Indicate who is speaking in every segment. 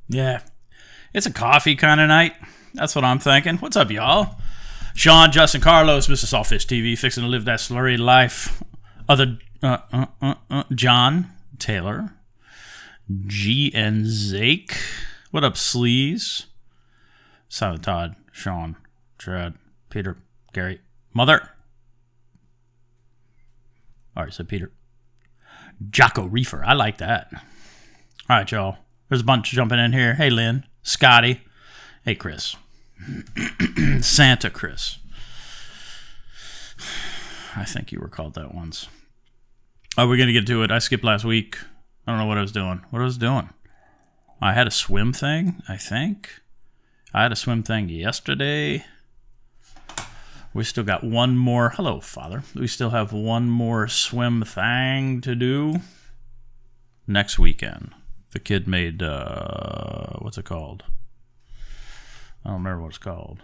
Speaker 1: Yeah. It's a coffee kind of night. That's what I'm thinking. What's up, y'all? Sean, Justin, Carlos, Mr. Saltfish TV, fixing to live that slurry life. Other John, Taylor, G and Zake. What up, Sleaze? Silent Todd, Sean, Chad, Peter, Gary, Mother. All right, so Peter. Jocko Reefer. I like that. All right, y'all. There's a bunch jumping in here. Hey, Lynn. Scotty. Hey, Chris. Santa Chris. I think you were called that once. Oh, we're going to get to it. I skipped last week. I don't know what I was doing. I had a swim thing, I think. I had a swim thing yesterday. We still got one more. Hello, Father. We still have one more swim thing to do next weekend. The kid made, what's it called? I don't remember what it's called.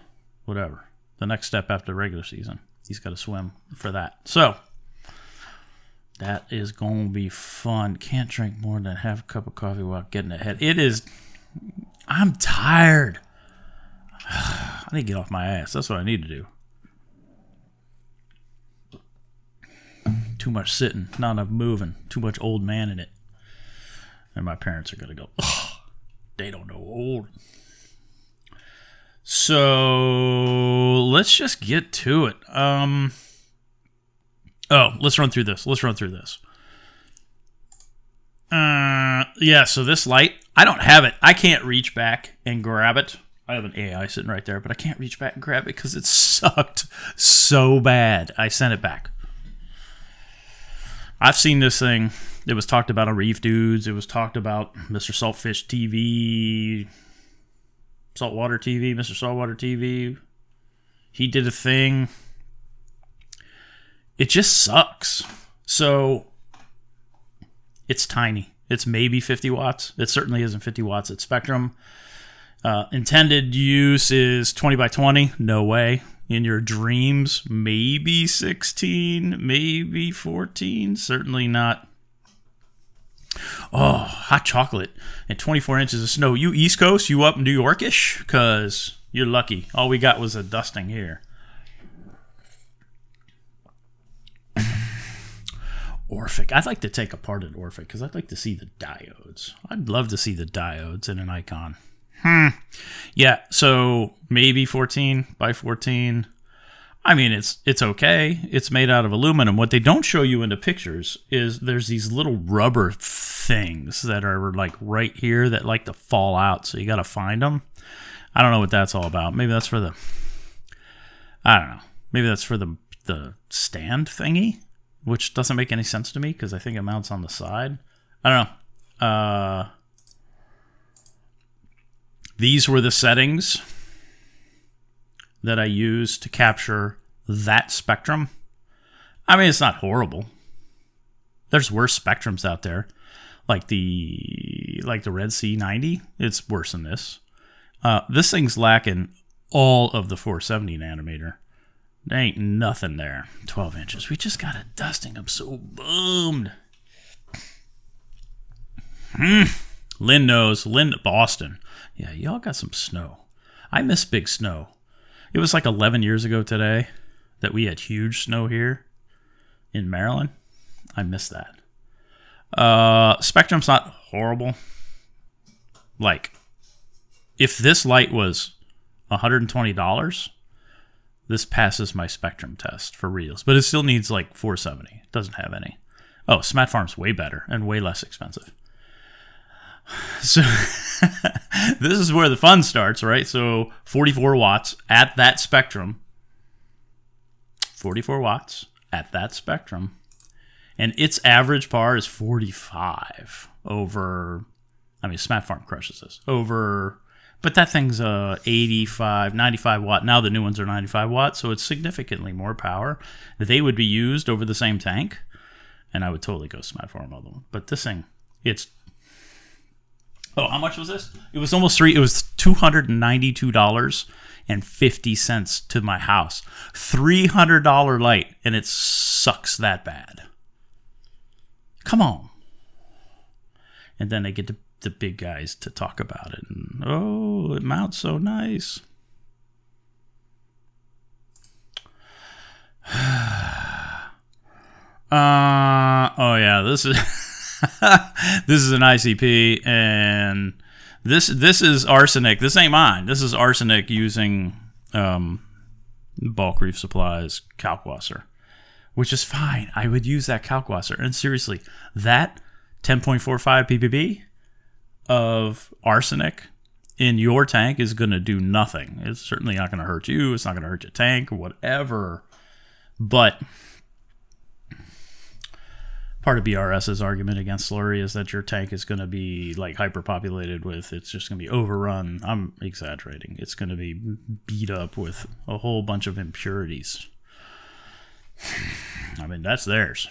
Speaker 1: Whatever. The next step after the regular season. He's got to swim for that. So, that is going to be fun. Can't drink more than half a cup of coffee while getting ahead. It is, I'm tired. I need to get off my ass. That's what I need to do. Too much sitting, not enough moving, too much old man in it. And my parents are going to go, oh, they don't know old. So let's just get to it. Let's run through this. Yeah, so this light, I don't have it. I can't reach back and grab it. I have an AI sitting right there, but I can't reach back and grab it because it sucked so bad. I sent it back. I've seen this thing. It was talked about on Reef Dudes. It was talked about Mr. Saltfish TV, Saltwater TV, Mr. Saltwater TV. He did a thing. It just sucks. So, it's tiny. It's maybe 50 watts. It certainly isn't 50 watts at Spectrum. Intended use is 20 by 20. No way. In your dreams, maybe 16, maybe 14. Certainly not. Oh, hot chocolate and 24 inches of snow. You East Coast, you up New Yorkish? Because you're lucky. All we got was a dusting here. Orphic. I'd like to take apart an Orphic because I'd like to see the diodes. I'd love to see the diodes in an Icon. Yeah, so maybe 14 by 14. I mean, it's okay. It's made out of aluminum. What they don't show you in the pictures is there's these little rubber things that are like right here that like to fall out. So you got to find them. I don't know what that's all about. Maybe that's for the, I don't know. Maybe that's for the stand thingy, which doesn't make any sense to me because I think it mounts on the side. I don't know. These were the settings that I used to capture that spectrum. I mean, it's not horrible. There's worse spectrums out there, like the Red Sea 90. It's worse than this. This thing's lacking all of the 470 nanometer. There ain't nothing there. 12 inches. We just got a dusting. I'm so bummed. Lynn knows. Lynn, Boston. Yeah, y'all got some snow. I miss big snow. It was like 11 years ago today that we had huge snow here in Maryland. I miss that. Spectrum's not horrible. Like, if this light was $120, this passes my Spectrum test for reals. But it still needs like 470. It doesn't have any. Oh, Smat Farm's way better and way less expensive. So this is where the fun starts, right? So 44 watts at that spectrum. 44 watts at that spectrum. And its average par is 45 over, I mean, Smat Farm crushes this. Over, but that thing's 85, 95 watt. Now the new ones are 95 watts, so it's significantly more power. They would be used over the same tank, and I would totally go Smat Farm other one. But this thing, it's, oh, how much was this? It was almost it was $292.50 to my house. $300 light, and it sucks that bad. Come on. And then they get to the big guys to talk about it. And, oh, it mounts so nice. Oh yeah, this is this is an ICP, and this is arsenic. This ain't mine. This is arsenic using bulk reef supplies kalkwasser, which is fine. I would use that kalkwasser. And seriously, that 10.45 ppb of arsenic in your tank is going to do nothing. It's certainly not going to hurt you. It's not going to hurt your tank or whatever. But part of BRS's argument against slurry is that your tank is going to be like hyperpopulated with, it's just going to be overrun. I'm exaggerating. It's going to be beat up with a whole bunch of impurities. I mean, that's theirs.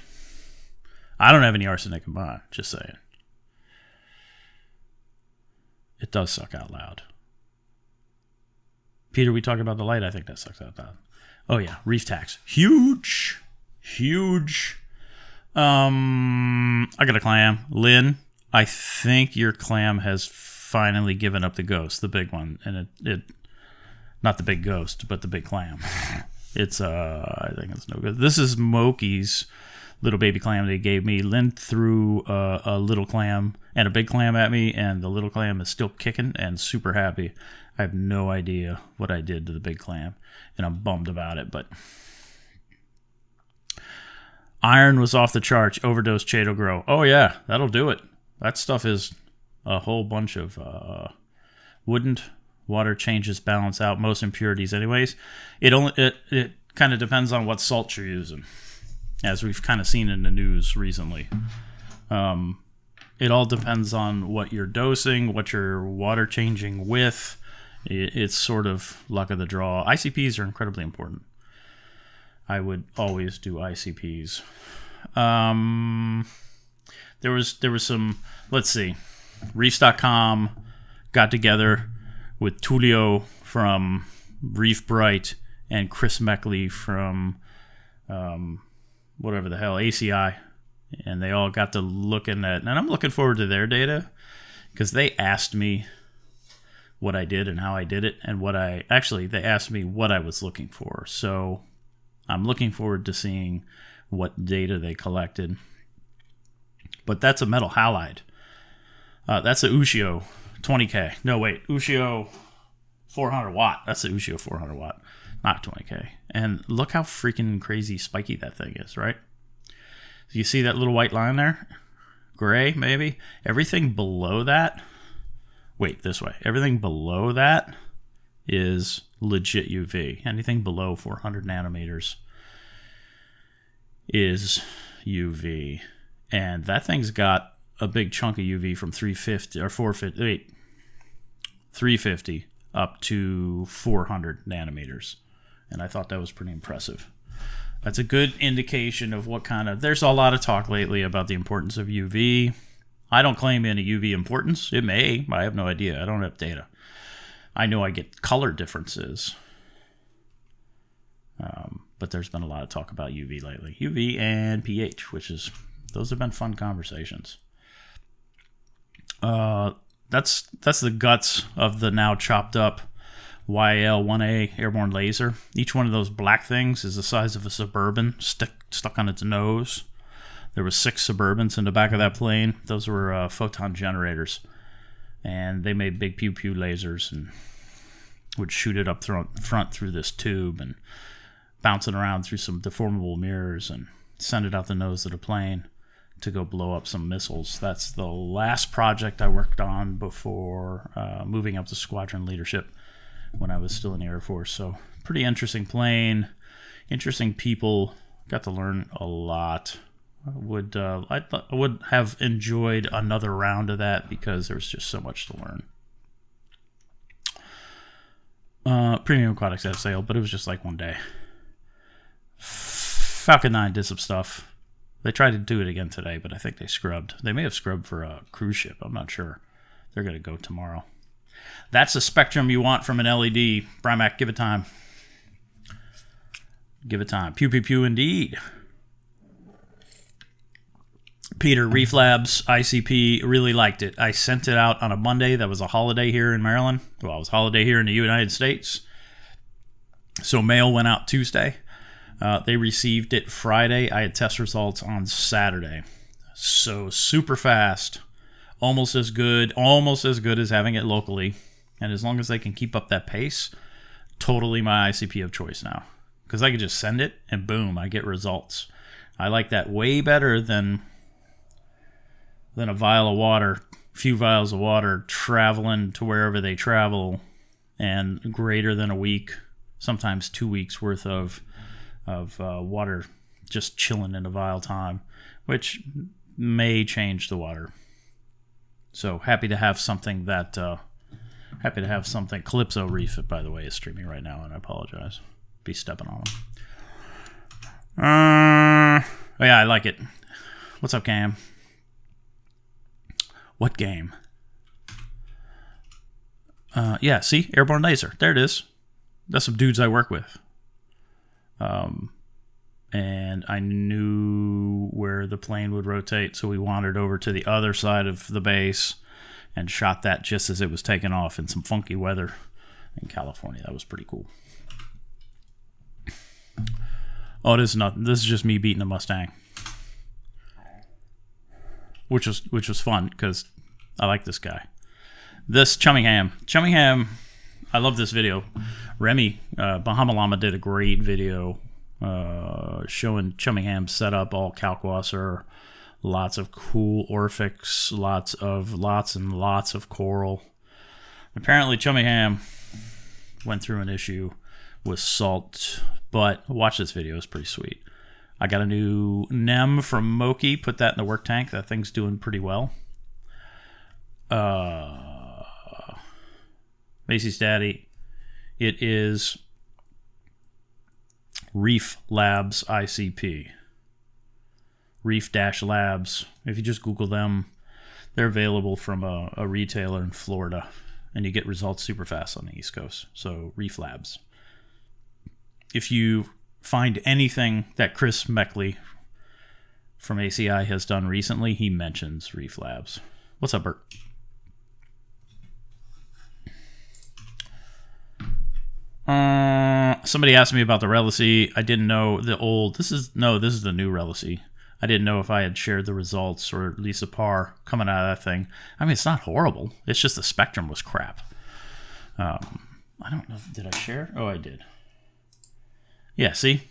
Speaker 1: I don't have any arsenic in mine, just saying. It does suck out loud. Peter, we talked about the light. I think that sucks out loud. Oh yeah, reef tax. Huge. Huge. I got a clam. Lynn, I think your clam has finally given up the ghost, the big one. And it not the big ghost, but the big clam. It's, I think it's no good. This is Moki's little baby clam they gave me. Lynn threw a little clam and a big clam at me, and the little clam is still kicking and super happy. I have no idea what I did to the big clam, and I'm bummed about it, but... Iron was off the charts. Overdose Chaeto Grow. Oh yeah, that'll do it. That stuff is a whole bunch of wouldn't. Water changes balance out most impurities anyways. It kind of depends on what salt you're using, as we've kind of seen in the news recently. It all depends on what you're dosing, what you're water changing with. It's sort of luck of the draw. ICPs are incredibly important. I would always do ICPs. There was some, let's see, Reefs.com got together with Tulio from Reef Bright and Chris Meckley from whatever the hell, ACI. And they all got to looking at, and I'm looking forward to their data because they asked me what I did and how I did it, and they asked me what I was looking for. So I'm looking forward to seeing what data they collected. But that's a metal halide. That's a Ushio 20K. No, wait. Ushio 400 watt. That's the Ushio 400 watt, not 20K. And look how freaking crazy spiky that thing is, right? You see that little white line there? Gray, maybe? Everything below that... Wait, this way. Everything below that is legit UV. Anything below 400 nanometers is UV. And that thing's got a big chunk of UV from 350 up to 400 nanometers. And I thought that was pretty impressive. That's a good indication of what kind of... There's a lot of talk lately about the importance of UV. I don't claim any UV importance. It may. I have no idea. I don't have data. I know I get color differences. But there's been a lot of talk about UV lately. UV and pH, those have been fun conversations. That's the guts of the now chopped up YL-1A airborne laser. Each one of those black things is the size of a Suburban stuck on its nose. There were 6 Suburbans in the back of that plane. Those were photon generators. And they made big pew-pew lasers and would shoot it up front through this tube and bounce it around through some deformable mirrors and send it out the nose of the plane to go blow up some missiles. That's the last project I worked on before moving up to squadron leadership when I was still in the Air Force. So pretty interesting plane, interesting people, got to learn a lot. I would have enjoyed another round of that because there was just so much to learn. Premium Aquatics had a sale, but it was just like one day. Falcon 9 did some stuff. They tried to do it again today, but I think they scrubbed. They may have scrubbed for a cruise ship. I'm not sure. They're going to go tomorrow. That's the spectrum you want from an LED. Primac, give it time. Give it time. Pew, pew, pew, indeed. Peter, Reef Labs, ICP, really liked it. I sent it out on a Monday. That was a holiday here in Maryland. Well, it was a holiday here in the United States. So mail went out Tuesday. They received it Friday. I had test results on Saturday. So super fast. Almost as good as having it locally. And as long as they can keep up that pace, totally my ICP of choice now. Because I can just send it and boom, I get results. I like that way better than a vial of water, few vials of water traveling to wherever they travel, and greater than a week, sometimes 2 weeks worth of water just chilling in a vial time, which may change the water. So happy to have something Calypso Reef, by the way, is streaming right now, and I apologize. Be stepping on them. Oh yeah, I like it. What's up, Cam? What game? Yeah, see? Airborne laser. There it is. That's some dudes I work with. And I knew where the plane would rotate, so we wandered over to the other side of the base and shot that just as it was taking off in some funky weather in California. That was pretty cool. Oh, this is nothing. This is just me beating a Mustang. Which was fun because I like this guy. This Chummingham, I love this video. Remy Bahama Llama did a great video showing Chummingham's setup, all Kalkwasser, lots of cool Orphics, lots and lots of coral. Apparently Chummingham went through an issue with salt, but watch this video, it's pretty sweet. I got a new NEM from Moki, put that in the work tank. That thing's doing pretty well. Macy's Daddy, it is Reef Labs ICP. Reef-Labs. If you just Google them, they're available from a retailer in Florida, and you get results super fast on the East Coast. So Reef Labs. If you find anything that Chris Meckley from ACI has done recently, he mentions Reef Labs. What's up, Bert? Somebody asked me about the Relicy. I didn't know the old. This is the new Relicy. I didn't know if I had shared the results or at least a par coming out of that thing. I mean, it's not horrible. It's just the spectrum was crap. I don't know. Did I share? Oh, I did. Yeah, see?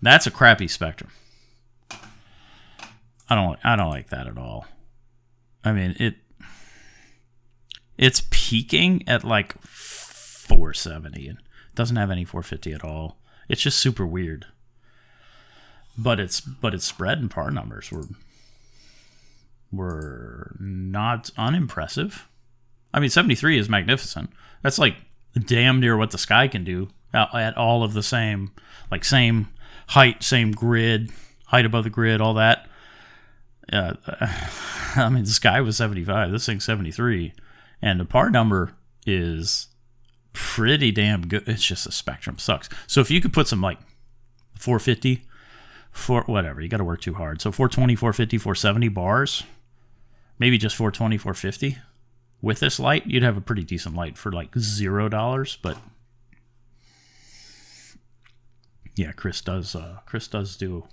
Speaker 1: That's a crappy spectrum. I don't like that at all. I mean, it's peaking at like 470 and doesn't have any 450 at all. It's just super weird. But its spread and par numbers were not unimpressive. I mean, 73 is magnificent. That's like damn near what the sky can do at all of the same height, same grid, height above the grid, all that. I mean, the sky was 75. This thing's 73. And the par number is pretty damn good. It's just the spectrum sucks. So if you could put some like 450, whatever, you got to work too hard. So 420, 450, 470 bars, maybe just 420, 450. With this light, you'd have a pretty decent light for like $0. But yeah, Chris does do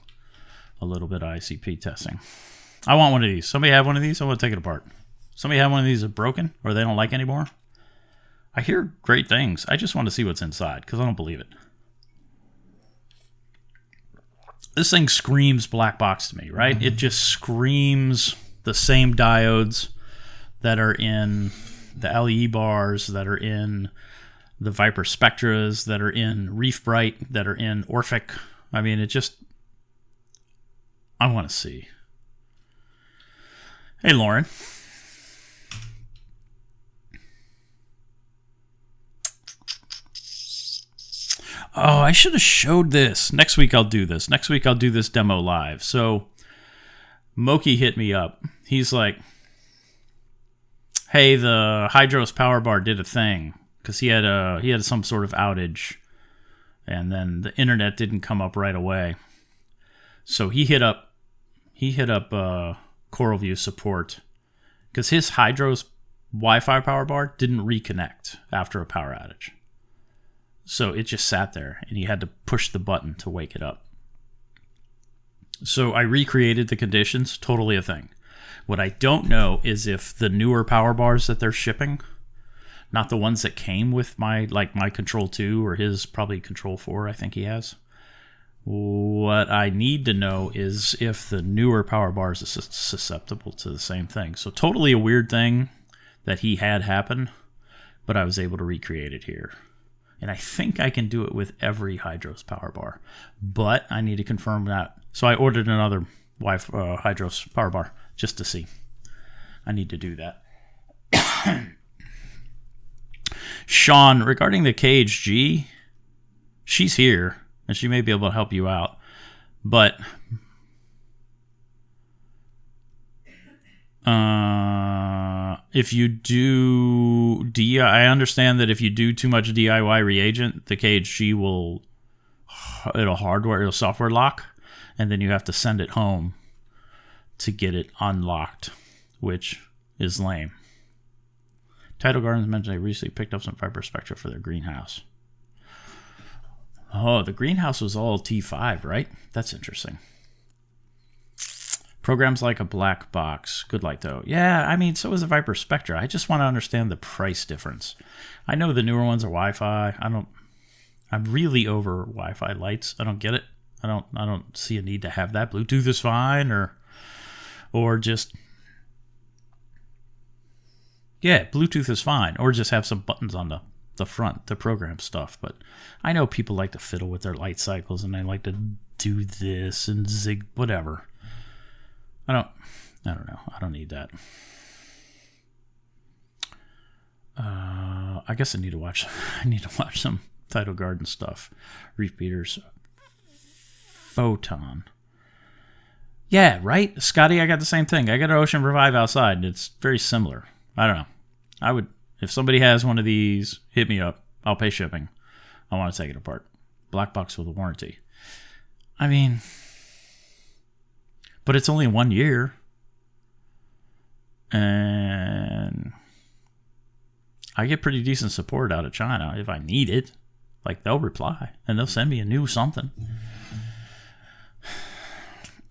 Speaker 1: a little bit of ICP testing. I want one of these. Somebody have one of these? I want to take it apart. Somebody have one of these that's broken or they don't like anymore? I hear great things. I just want to see what's inside because I don't believe it. This thing screams black box to me, right? It just screams the same diodes that are in the LE bars, that are in the Viper Spectras, that are in Reef Bright, that are in Orphic. I mean, it just... I want to see. Hey, Lauren. Oh, I should have showed this. Next week I'll do this. Next week I'll do this demo live. So Moki hit me up. He's like, hey, the Hydros power bar did a thing because he had some sort of outage, and then the internet didn't come up right away. So he hit up CoralView support, because his Hydros Wi-Fi power bar didn't reconnect after a power outage. So it just sat there, and you had to push the button to wake it up. So I recreated the conditions, totally a thing. What I don't know is if the newer power bars that they're shipping, not the ones that came with my Control 2 or his probably Control 4, I think he has. What I need to know is if the newer power bars are susceptible to the same thing. So totally a weird thing that he had happen, but I was able to recreate it here. And I think I can do it with every Hydros power bar, but I need to confirm that. So I ordered another Hydros power bar just to see. I need to do that. Sean, regarding the KHG, she's here, and she may be able to help you out. But if you do I understand that if you do too much DIY reagent, the KHG it'll software lock, and then you have to send it home to get it unlocked, which is lame. Tidal Gardens mentioned they recently picked up some Viper Spectra for their greenhouse. Oh, the greenhouse was all T5, right? That's interesting. Programs like a black box. Good light, though. Yeah, I mean, so is the Viper Spectra. I just want to understand the price difference. I know the newer ones are Wi-Fi. I'm really over Wi-Fi lights. I don't get it. I don't see a need to have that. Bluetooth is fine, or just... Yeah, Bluetooth is fine. Or just have some buttons on the front to program stuff. But I know people like to fiddle with their light cycles, and they like to do this and zig, whatever. I don't know. I don't need that. I guess I need to watch some Tidal Garden stuff. Reef Beaters. Photon. Yeah, right? Scotty, I got the same thing. I got an Ocean Revive outside, and it's very similar. I don't know. I would, if somebody has one of these, hit me up. I'll pay shipping. I want to take it apart. Black box with a warranty. I mean, but it's only 1 year. And I get pretty decent support out of China if I need it. Like, they'll reply, and they'll send me a new something.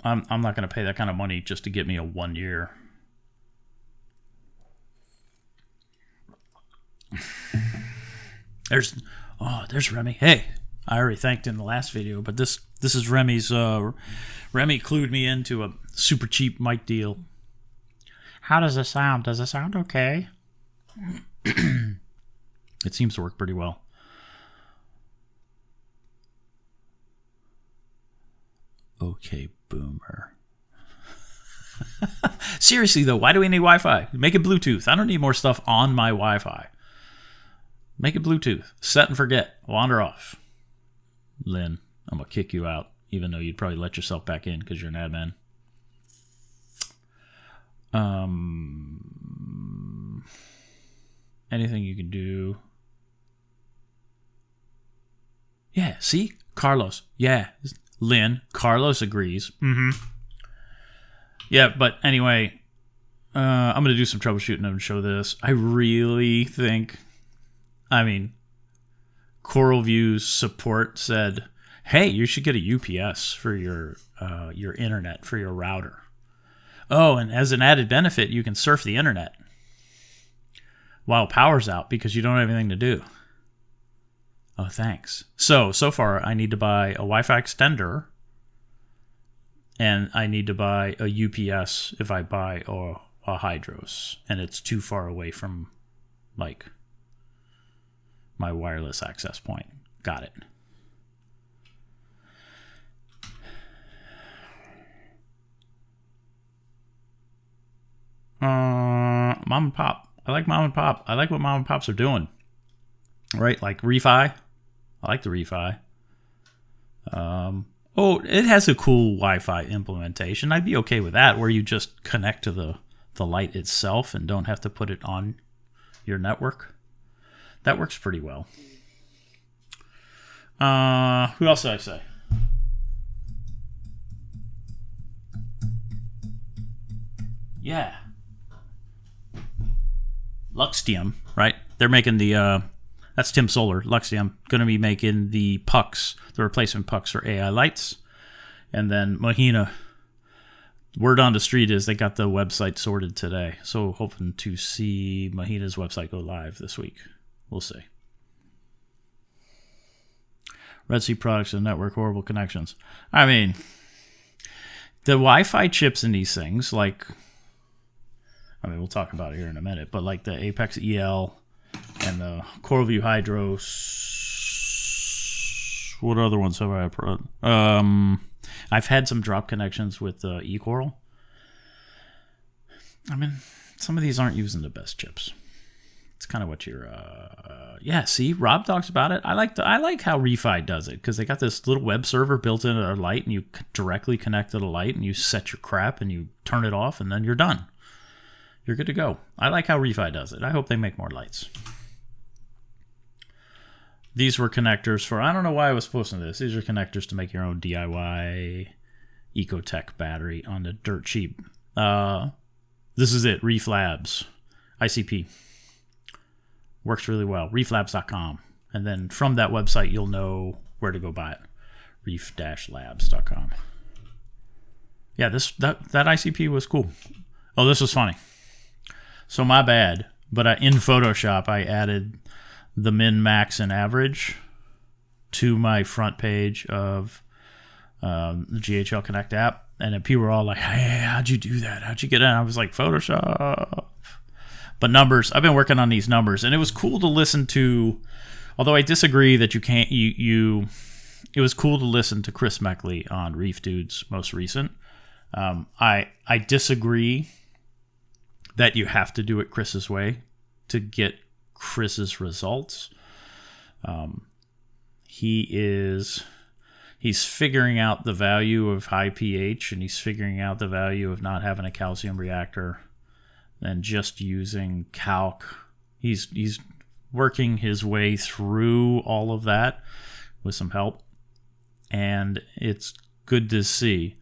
Speaker 1: I'm not going to pay that kind of money just to get me a 1 year. There's Remy. Hey, I already thanked in the last video, but this is Remy's. Remy clued me into a super cheap mic deal. How does it sound? Does it sound okay? It seems to work pretty well. Okay, boomer. Seriously, though, why do we need Wi-Fi? Make it Bluetooth. I don't need more stuff on my Wi-Fi. Make it Bluetooth. Set and forget. Wander off. Lynn, I'm going to kick you out, even though you'd probably let yourself back in because you're an admin. Anything you can do. Yeah, see? Carlos. Yeah. Lynn. Carlos agrees. Yeah, but anyway, I'm going to do some troubleshooting and show this. I really think, CoralView's support said, hey, you should get a UPS for your internet, for your router. Oh, and as an added benefit, you can surf the internet while power's out because you don't have anything to do. Oh, thanks. So far, I need to buy a Wi-Fi extender, and I need to buy a UPS if I buy a Hydros, and it's too far away from, like, my wireless access point. Got it. Mom and Pop. I like Mom and Pop. I like what Mom and Pops are doing. Right? Like refi. I like the refi. It has a cool Wi-Fi implementation. I'd be okay with that, where you just connect to the light itself and don't have to put it on your network. That works pretty well. Who else did I say? Yeah. Luxtium, right? They're making the, that's Tim Solar, Luxtium, going to be making the pucks, the replacement pucks for AI lights. And then Mahina, word on the street is they got the website sorted today. So hoping to see Mahina's website go live this week. We'll see. Red Sea products and network horrible connections. I mean, the Wi-Fi chips in these things, like, I mean, we'll talk about it here in a minute, but like the Apex EL and the CoralView Hydros, what other ones have I put? I've had some drop connections with eCoral. I mean, some of these aren't using the best chips. It's kind of what you're, yeah, see, Rob talks about it. I like how Refi does it, because they got this little web server built into their light, and you directly connect to the light, and you set your crap, and you turn it off, and then you're done. You're good to go. I like how Refi does it. I hope they make more lights. These were connectors for, I don't know why I was posting this. These are connectors to make your own DIY Ecotech battery on the dirt cheap. This is it, Reef Labs, ICP. Works really well. reeflabs.com. And then from that website, you'll know where to go buy it. reef-labs.com. Yeah, that ICP was cool. Oh, this was funny. So my bad, but in Photoshop, I added the min, max, and average to my front page of the GHL Connect app. And then people were all like, hey, how'd you do that? How'd you get it? And I was like, Photoshop. But numbers, I've been working on these numbers, and it was cool to listen to, although I disagree that you can't, it was cool to listen to Chris Meckley on Reef Dude's most recent. I disagree that you have to do it Chris's way to get Chris's results. He's figuring out the value of high pH, and he's figuring out the value of not having a calcium reactor and just using calc. He's working his way through all of that with some help, and it's good to see.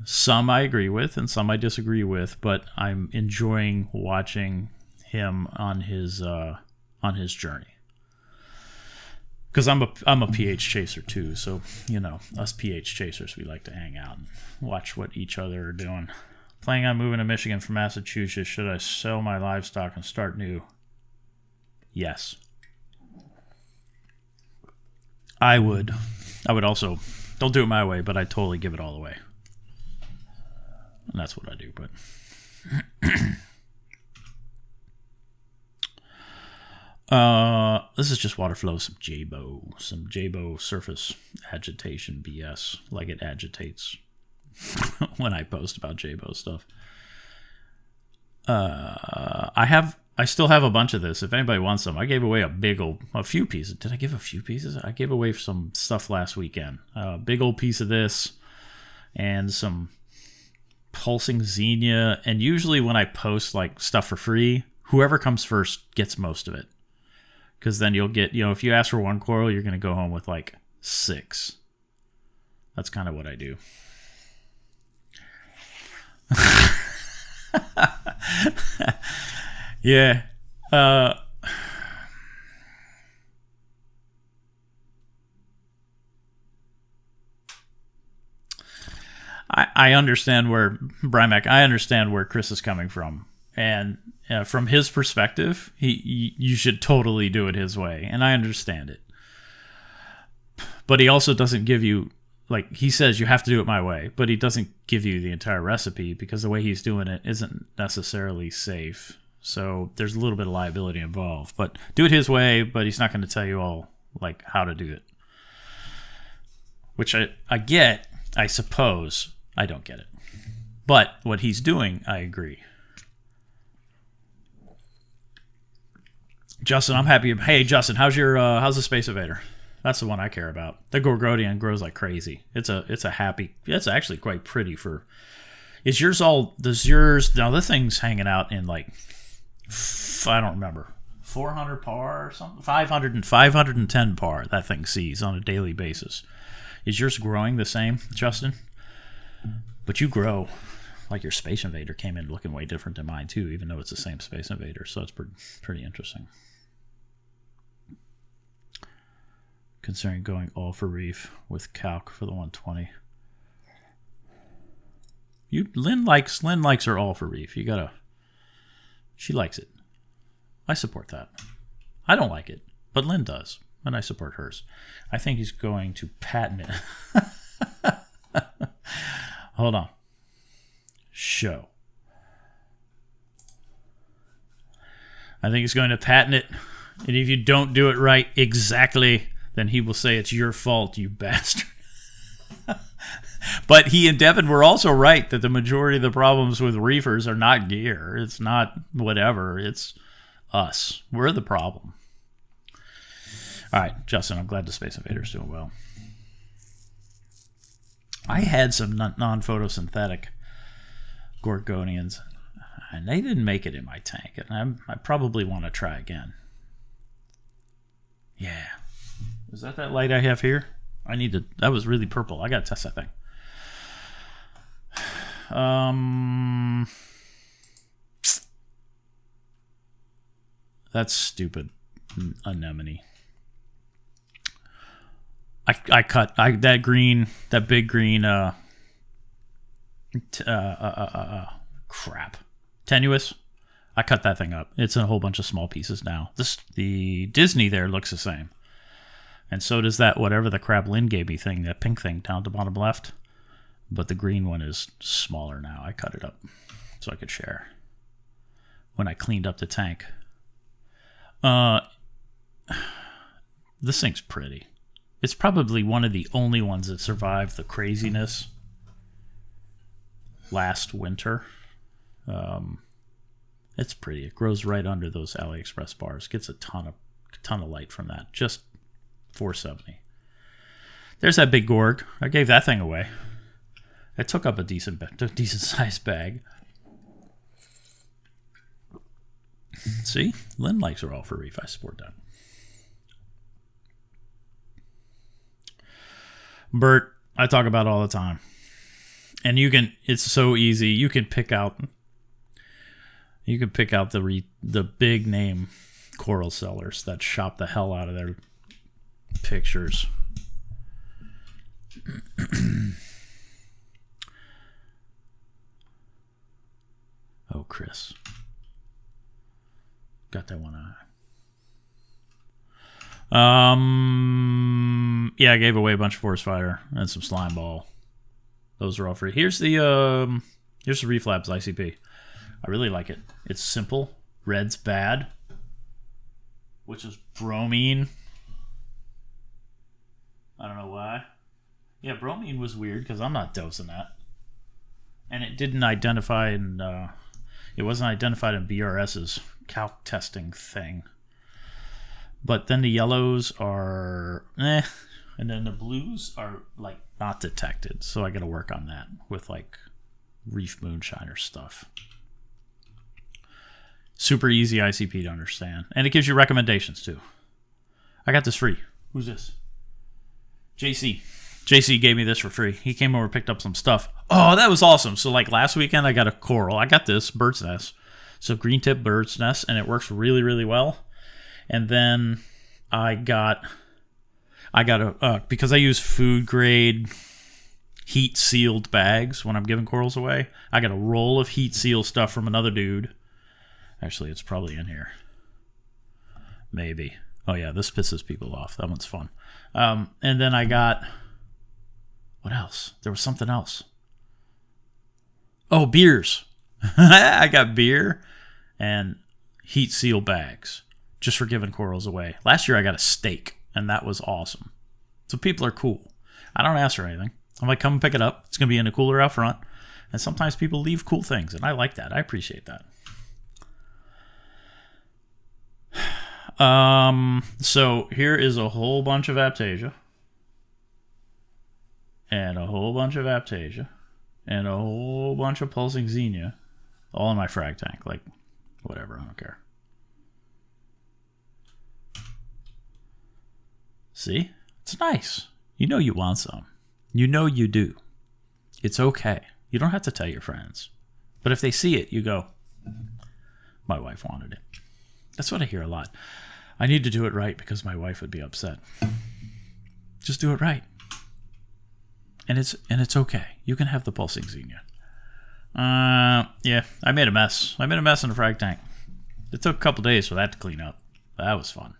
Speaker 1: Some I agree with and some I disagree with, but I'm enjoying watching him on his journey. Because I'm a pH chaser too, so you know, us pH chasers, we like to hang out and watch what each other are doing. Planning on moving to Michigan from Massachusetts. Should I sell my livestock and start new? Yes. I would. I would also, don't do it my way, but I'd totally give it all away. And that's what I do, but this is just water flow, some Jabo surface agitation BS, like it agitates when I post about Jabo stuff. I still have a bunch of this. If anybody wants some, I gave away a few pieces. Did I give a few pieces? I gave away some stuff last weekend. A big old piece of this and some pulsing Xenia. And usually when I post like stuff for free, whoever comes first gets most of it. Because then you'll get, if you ask for one coral, you're going to go home with like 6. That's kind of what I do. Yeah. I understand where Brymac. I understand where Chris is coming from, and from his perspective, you should totally do it his way, and I understand it. But he also doesn't give you, like, he says you have to do it my way, but he doesn't give you the entire recipe because the way he's doing it isn't necessarily safe. So there's a little bit of liability involved. But do it his way, but he's not going to tell you all, like, how to do it. Which I get, I suppose. I don't get it. But what he's doing, I agree. Justin, I'm happy. Hey, Justin, how's the Space Invader? That's the one I care about. The Gorgodian grows like crazy. It's actually quite pretty for. Does yours, now the thing's hanging out in like, I don't remember, 400 par or something? 510 par that thing sees on a daily basis. Is yours growing the same, Justin? But you grow. like your Space Invader came in looking way different than mine too, even though it's the same Space Invader. So it's pretty interesting. Considering going all for reef with calc for the 120. Lynn likes her all for reef. She likes it. I support that. I don't like it, but Lynn does, and I support hers. I think he's going to patent it. Hold on. Show. I think he's going to patent it, and if you don't do it right exactly, then he will say it's your fault, you bastard. But he and Devin were also right that the majority of the problems with reefers are not gear. It's not whatever. It's us. We're the problem. All right, Justin, I'm glad the Space Invader's doing well. I had some non-photosynthetic Gorgonians, and they didn't make it in my tank, and I probably want to try again. Yeah. Is that light I have here? That was really purple. I got to test that thing. That's stupid. Anemone. I cut that big green crap. Tenuous. I cut that thing up. It's in a whole bunch of small pieces now. The Disney there looks the same. And so does that whatever the crap Lynn gave me thing, that pink thing down at the bottom left. But the green one is smaller now. I cut it up so I could share. When I cleaned up the tank. This thing's pretty. It's probably one of the only ones that survived the craziness last winter. It's pretty. It grows right under those AliExpress bars. Gets a ton of light from that. Just $4.70. There's that big Gorg. I gave that thing away. It took up a decent sized bag. See? Lynn likes her all for reef. I support that. Bert, I talk about all the time. And it's so easy. You can pick out the big name coral sellers that shop the hell out of their pictures. Oh, Chris. Got that one eye. Yeah, I gave away a bunch of forest fire and some slime ball. Those are all free. Here's the Reef Labs ICP. I really like it. It's simple. Red's bad, which is bromine. I don't know why. Yeah, bromine was weird because I'm not dosing that. And it didn't identify it wasn't identified in BRS's calc testing thing. But then the yellows are and then the blues are like not detected. So I got to work on that with like Reef Moonshiner stuff. Super easy ICP to understand. And it gives you recommendations too. I got this free. Who's this? JC. JC gave me this for free. He came over, picked up some stuff. Oh, that was awesome. So like last weekend I got a coral. I got this bird's nest. So green tip bird's nest, and it works really, really well. And then I got because I use food grade heat sealed bags when I'm giving corals away. I got a roll of heat seal stuff from another dude. Actually, it's probably in here. Maybe. Oh yeah, this pisses people off. That one's fun. And then I got, what else? There was something else. Oh, beers. I got beer and heat seal bags just for giving corals away. Last year I got a steak, and that was awesome. So people are cool. I don't ask for anything. I'm like, come and pick it up. It's going to be in a cooler out front. And sometimes people leave cool things, and I like that. I appreciate that. So here is a whole bunch of Aptasia. And a whole bunch of Aptasia. And a whole bunch of pulsing Xenia. All in my frag tank. Like, whatever. I don't care. See? It's nice. You know you want some. You know you do. It's okay. You don't have to tell your friends. But if they see it, you go, my wife wanted it. That's what I hear a lot. I need to do it right because my wife would be upset. Just do it right. And it's okay. You can have the pulsing xenia. Yeah, I made a mess. I made a mess in the frag tank. It took a couple days for that to clean up. That was fun.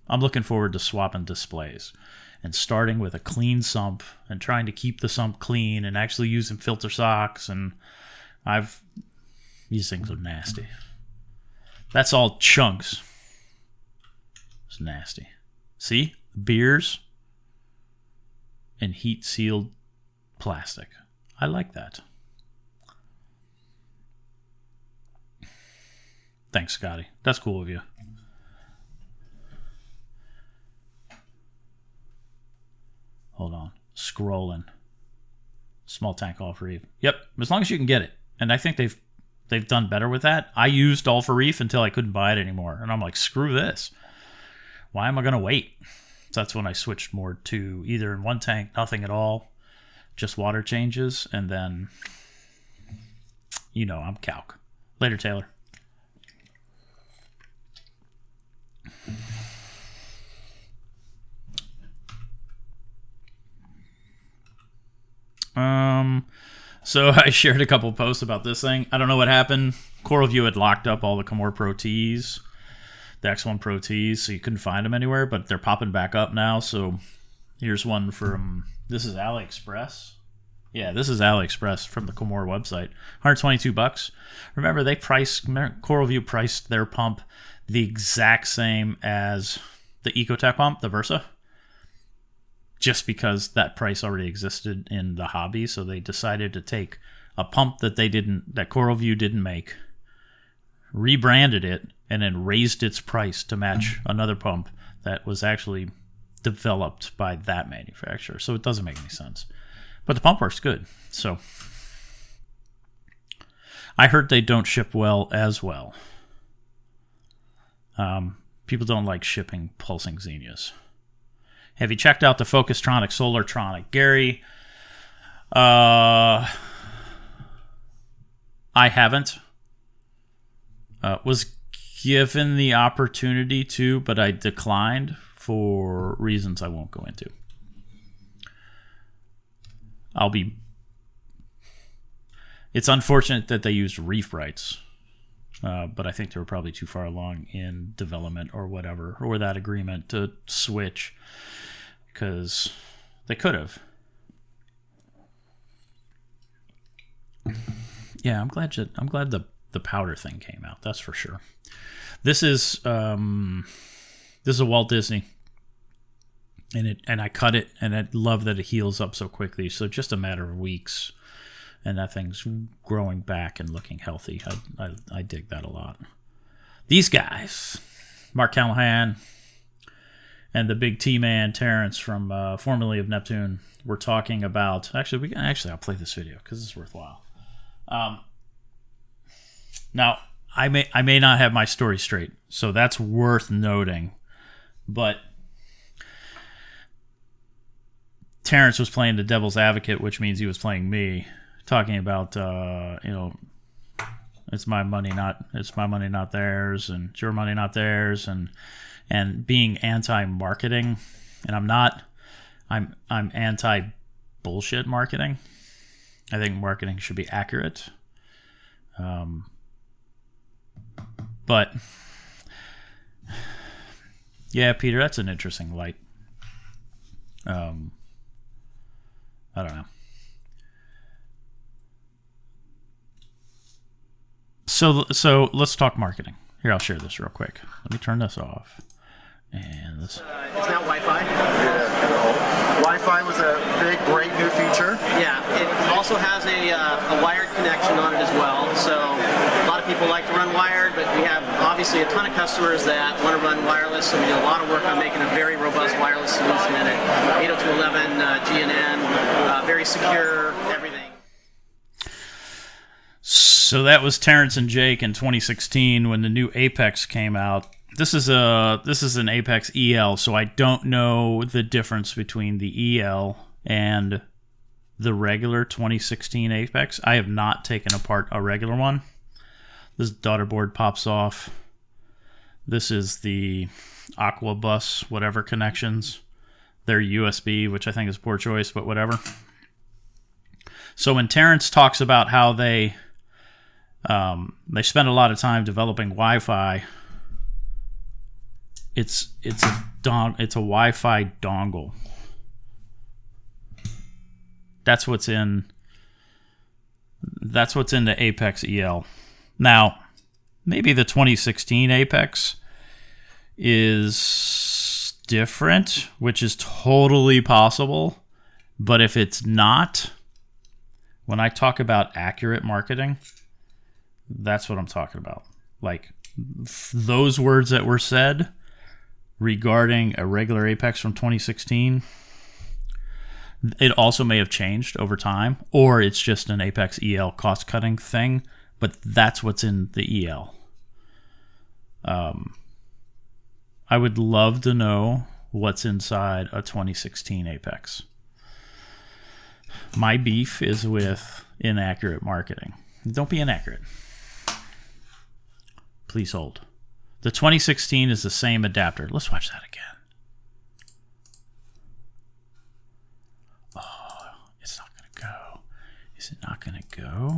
Speaker 1: I'm looking forward to swapping displays and starting with a clean sump and trying to keep the sump clean and actually using filter socks. And these things are nasty. That's all chunks. It's nasty. See? Beers and heat sealed plastic. I like that. Thanks, Scotty. That's cool of you. Hold on. Scrolling. Small tank all for reef. Yep, as long as you can get it. And I think they've done better with that. I used all for reef until I couldn't buy it anymore. And I'm like, screw this. Why am I going to wait? So that's when I switched more to either in one tank, nothing at all, just water changes, and then, I'm calc. Later, Taylor. So I shared a couple posts about this thing. I don't know what happened. CoralView had locked up all the Comore Pro Ts, the X1 Pro Ts, so you couldn't find them anywhere, but they're popping back up now. So here's one from, this is AliExpress. Yeah, this is AliExpress from the Comore website. $122. Remember, CoralView priced their pump the exact same as the Ecotech pump, the Versa, just because that price already existed in the hobby. So they decided to take a pump that CoralView didn't make, rebranded it, and then raised its price to match another pump that was actually developed by that manufacturer. So it doesn't make any sense. But the pump works good. So I heard they don't ship well as well. People don't like shipping pulsing xenias. Have you checked out the Focustronic Solartronic? Gary, I haven't. Was given the opportunity to, but I declined for reasons I won't go into. It's unfortunate that they used reef rights, but I think they were probably too far along in development or whatever, or that agreement to switch, because they could have. Yeah, I'm glad the powder thing came out. That's for sure. This is a Walt Disney. And I cut it, and I love that it heals up so quickly. So just a matter of weeks, and that thing's growing back and looking healthy. I dig that a lot. These guys, Mark Callahan and the big T-Man Terrence from formerly of Neptune, were talking about. I'll play this video because it's worthwhile. Now I may not have my story straight, so that's worth noting, but Terrence was playing the devil's advocate, which means he was playing me, talking about it's my money not theirs, and it's your money not theirs, and being anti-marketing. And I'm not. I'm anti-bullshit marketing. I think marketing should be accurate. But yeah, Peter, that's an interesting light. I don't know. So let's talk marketing. Here, I'll share this real quick. Let me turn this off. And this.
Speaker 2: It's not Wi-Fi. Wi-Fi was a big, great new feature.
Speaker 3: Yeah, it also has a wired connection on it as well. So a lot of people like to run wired, but we have obviously a ton of customers that want to run wireless. So we do a lot of work on making a very robust wireless solution in it. 802.11 GNN, very secure, everything.
Speaker 1: So that was Terrence and Jake in 2016 when the new Apex came out. This is an Apex EL, so I don't know the difference between the EL and the regular 2016 Apex. I have not taken apart a regular one. This daughter board pops off. This is the Aqua Bus, whatever connections. They're USB, which I think is poor choice, but whatever. So when Terrence talks about how they spend a lot of time developing Wi-Fi, it's a Wi-Fi dongle. That's what's in the Apex EL. Now, maybe the 2016 Apex is different, which is totally possible. But if it's not, when I talk about accurate marketing, that's what I'm talking about. Like, those words that were said regarding a regular Apex from 2016, it also may have changed over time, or it's just an Apex EL cost-cutting thing, but that's what's in the EL. I would love to know what's inside a 2016 Apex. My beef is with inaccurate marketing. Don't be inaccurate. Please hold. The 2016 is the same adapter. Let's watch that again. It's not going to go. Is it not going to go?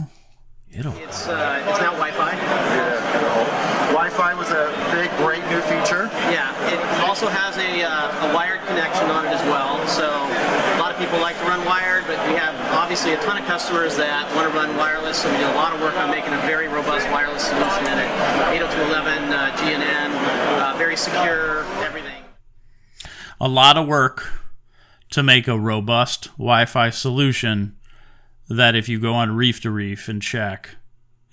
Speaker 1: It'll.
Speaker 3: It's now Wi-Fi.
Speaker 2: Yeah. Wi-Fi was a big, great new feature.
Speaker 3: Yeah, it also has a wired connection on it as well. So a lot of people like to run wired, but we have obviously a ton of customers that want to run wireless. So we do a lot of work on making a very robust wireless solution in it. 802.11 GNN, very secure, everything.
Speaker 1: A lot of work to make a robust Wi-Fi solution that if you go on Reef to Reef and check,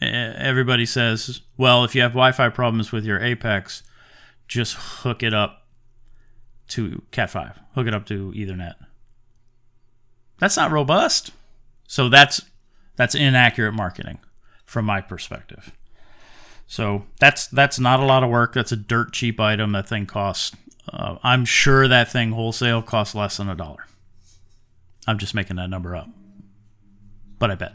Speaker 1: everybody says, well, if you have Wi-Fi problems with your Apex, just hook it up to Cat5. Hook it up to Ethernet. That's not robust. So that's inaccurate marketing from my perspective. So that's not a lot of work. That's a dirt cheap item. That thing costs, I'm sure that thing wholesale costs less than $1. I'm just making that number up. But I bet.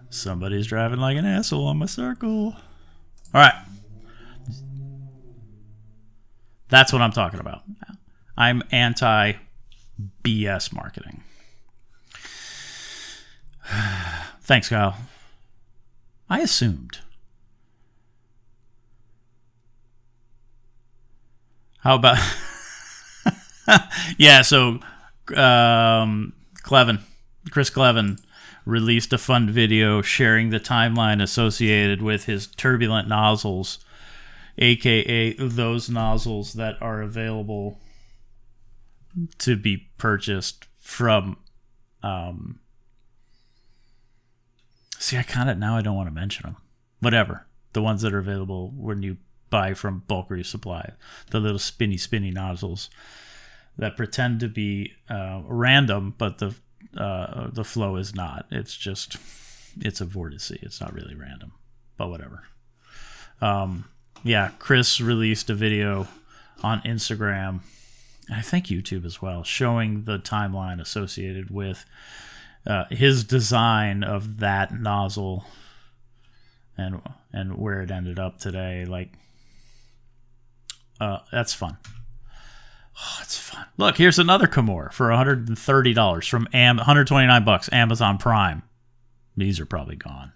Speaker 1: Somebody's driving like an asshole on my circle. All right. That's what I'm talking about. I'm anti-BS marketing. Thanks, Kyle. I assumed. How about... Yeah, so Chris Clevin released a fun video sharing the timeline associated with his turbulent nozzles, aka those nozzles that are available to be purchased from see, I don't want to mention them. Whatever. The ones that are available when you buy from bulk resupply, the little spinny nozzles that pretend to be random, but the flow is not. It's a vortice. It's not really random, but whatever. Yeah, Chris released a video on Instagram, I think YouTube as well, showing the timeline associated with his design of that nozzle and where it ended up today. Like, that's fun. Oh, it's fun. Look, here's another Kimura for $130 from $129 Amazon Prime. These are probably gone.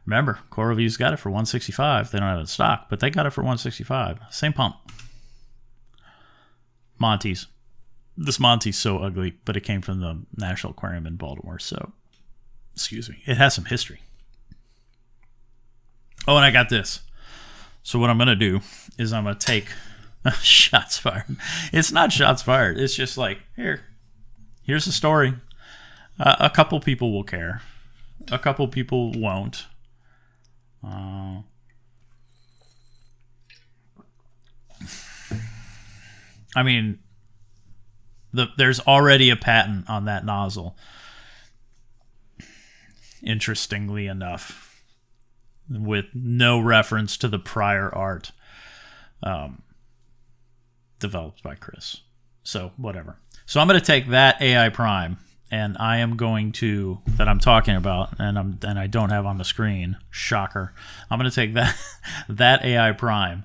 Speaker 1: Remember, CoreView's got it for $165. They don't have it in stock, but they got it for $165. Same pump. Monty's. This Monty's so ugly, but it came from the National Aquarium in Baltimore, so excuse me. It has some history. Oh, and I got this. So what I'm going to do is I'm going to take... Shots fired. It's not shots fired. It's just like, here's the story. A couple people will care. A couple people won't. I mean, there's already a patent on that nozzle. Interestingly enough, with no reference to the prior art. Developed by Chris. So whatever. So I'm going to take that AI prime, and I am going to, that I'm talking about, and I don't have on the screen. Shocker. I'm going to take that AI prime,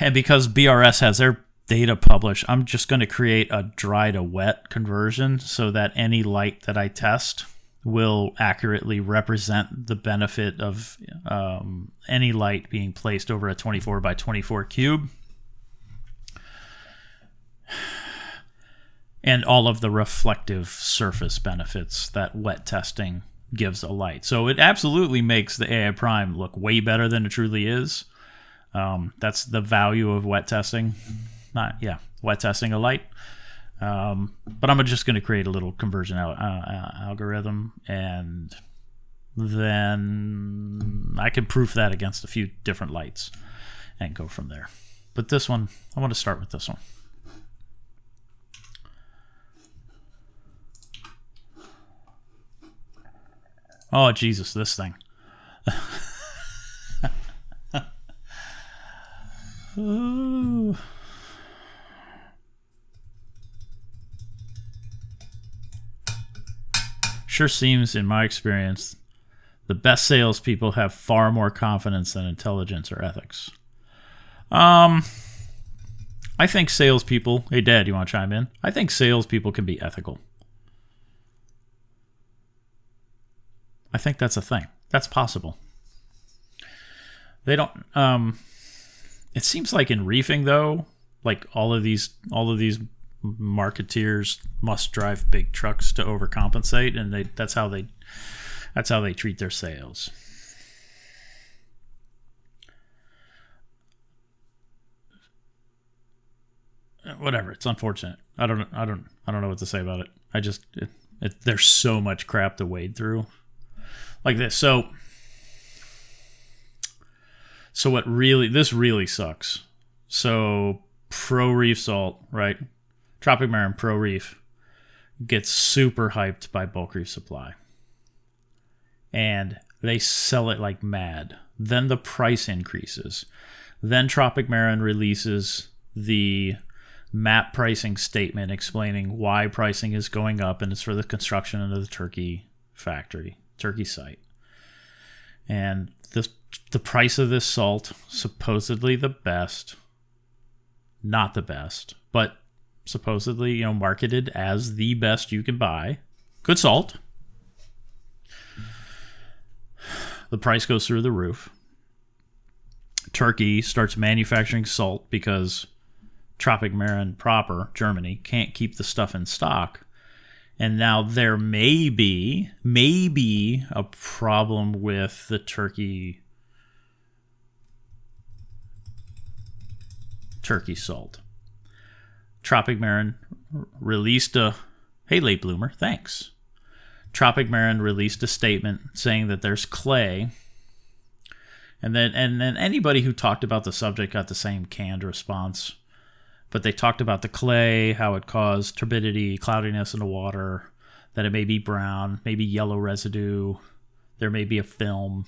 Speaker 1: and because BRS has their data published, I'm just going to create a dry to wet conversion so that any light that I test will accurately represent the benefit of any light being placed over a 24 by 24 cube, and all of the reflective surface benefits that wet testing gives a light. So it absolutely makes the AI prime look way better than it truly is. That's the value of wet testing. Wet testing a light. But I'm just going to create a little conversion algorithm, and then I can proof that against a few different lights and go from there. But this one, I want to start with this one. Oh, Jesus, this thing. Ooh. Sure seems, in my experience, the best salespeople have far more confidence than intelligence or ethics. I think salespeople... Hey, Dad, you want to chime in? I think salespeople can be ethical. I think that's a thing. That's possible. They don't... it seems like in reefing, though, like all of these marketeers must drive big trucks to overcompensate, and that's how they treat their sales. Whatever, it's unfortunate. I don't know what to say about it. There's so much crap to wade through. Like this. So this really sucks. So Pro Reef Salt, right? Tropic Marin Pro Reef gets super hyped by Bulk Reef Supply. And they sell it like mad. Then the price increases. Then Tropic Marin releases the MAP pricing statement explaining why pricing is going up, and it's for the construction of the turkey site. And the price of this salt, supposedly the best, not the best, but supposedly, marketed as the best you can buy. Good salt. The price goes through the roof. Turkey starts manufacturing salt because Tropic Marin proper, Germany, can't keep the stuff in stock. And now there may be a problem with the turkey salt. Tropic Marin released hey, late bloomer, thanks. Tropic Marin released a statement saying that there's clay. And then anybody who talked about the subject got the same canned response. But they talked about the clay, how it caused turbidity, cloudiness in the water, that it may be brown, maybe yellow residue, there may be a film.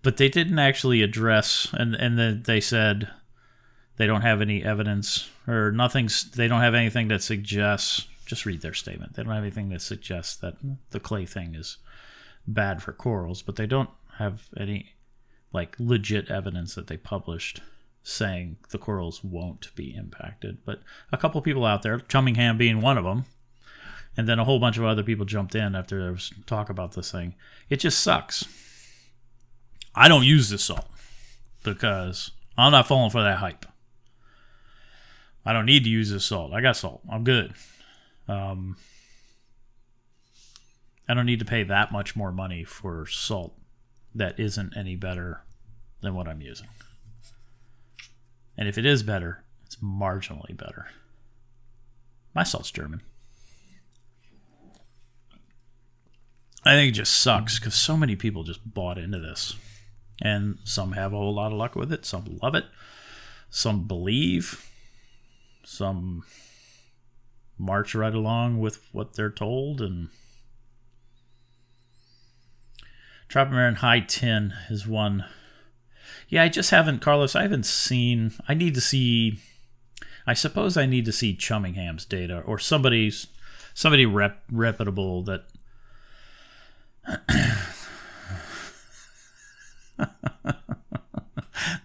Speaker 1: But they didn't actually address, and then they said they don't have any evidence, or they don't have anything that suggests, just read their statement, they don't have anything that suggests that the clay thing is bad for corals, but they don't have any legit evidence that they published saying the corals won't be impacted. But a couple people out there, Chummingham being one of them, and then a whole bunch of other people jumped in after there was talk about this thing. It just sucks. I don't use this salt because I'm not falling for that hype. I don't need to use this salt. I got salt. I'm good. I don't need to pay that much more money for salt that isn't any better than what I'm using. And if it is better, it's marginally better. My salt's German. I think it just sucks because so many people just bought into this. And some have a whole lot of luck with it. Some love it. Some believe. Some march right along with what they're told. And Tropic Marin High Tin is one. Yeah, I just haven't, Carlos, I haven't seen, I need to see I suppose I need to see Chummingham's data or somebody reputable that.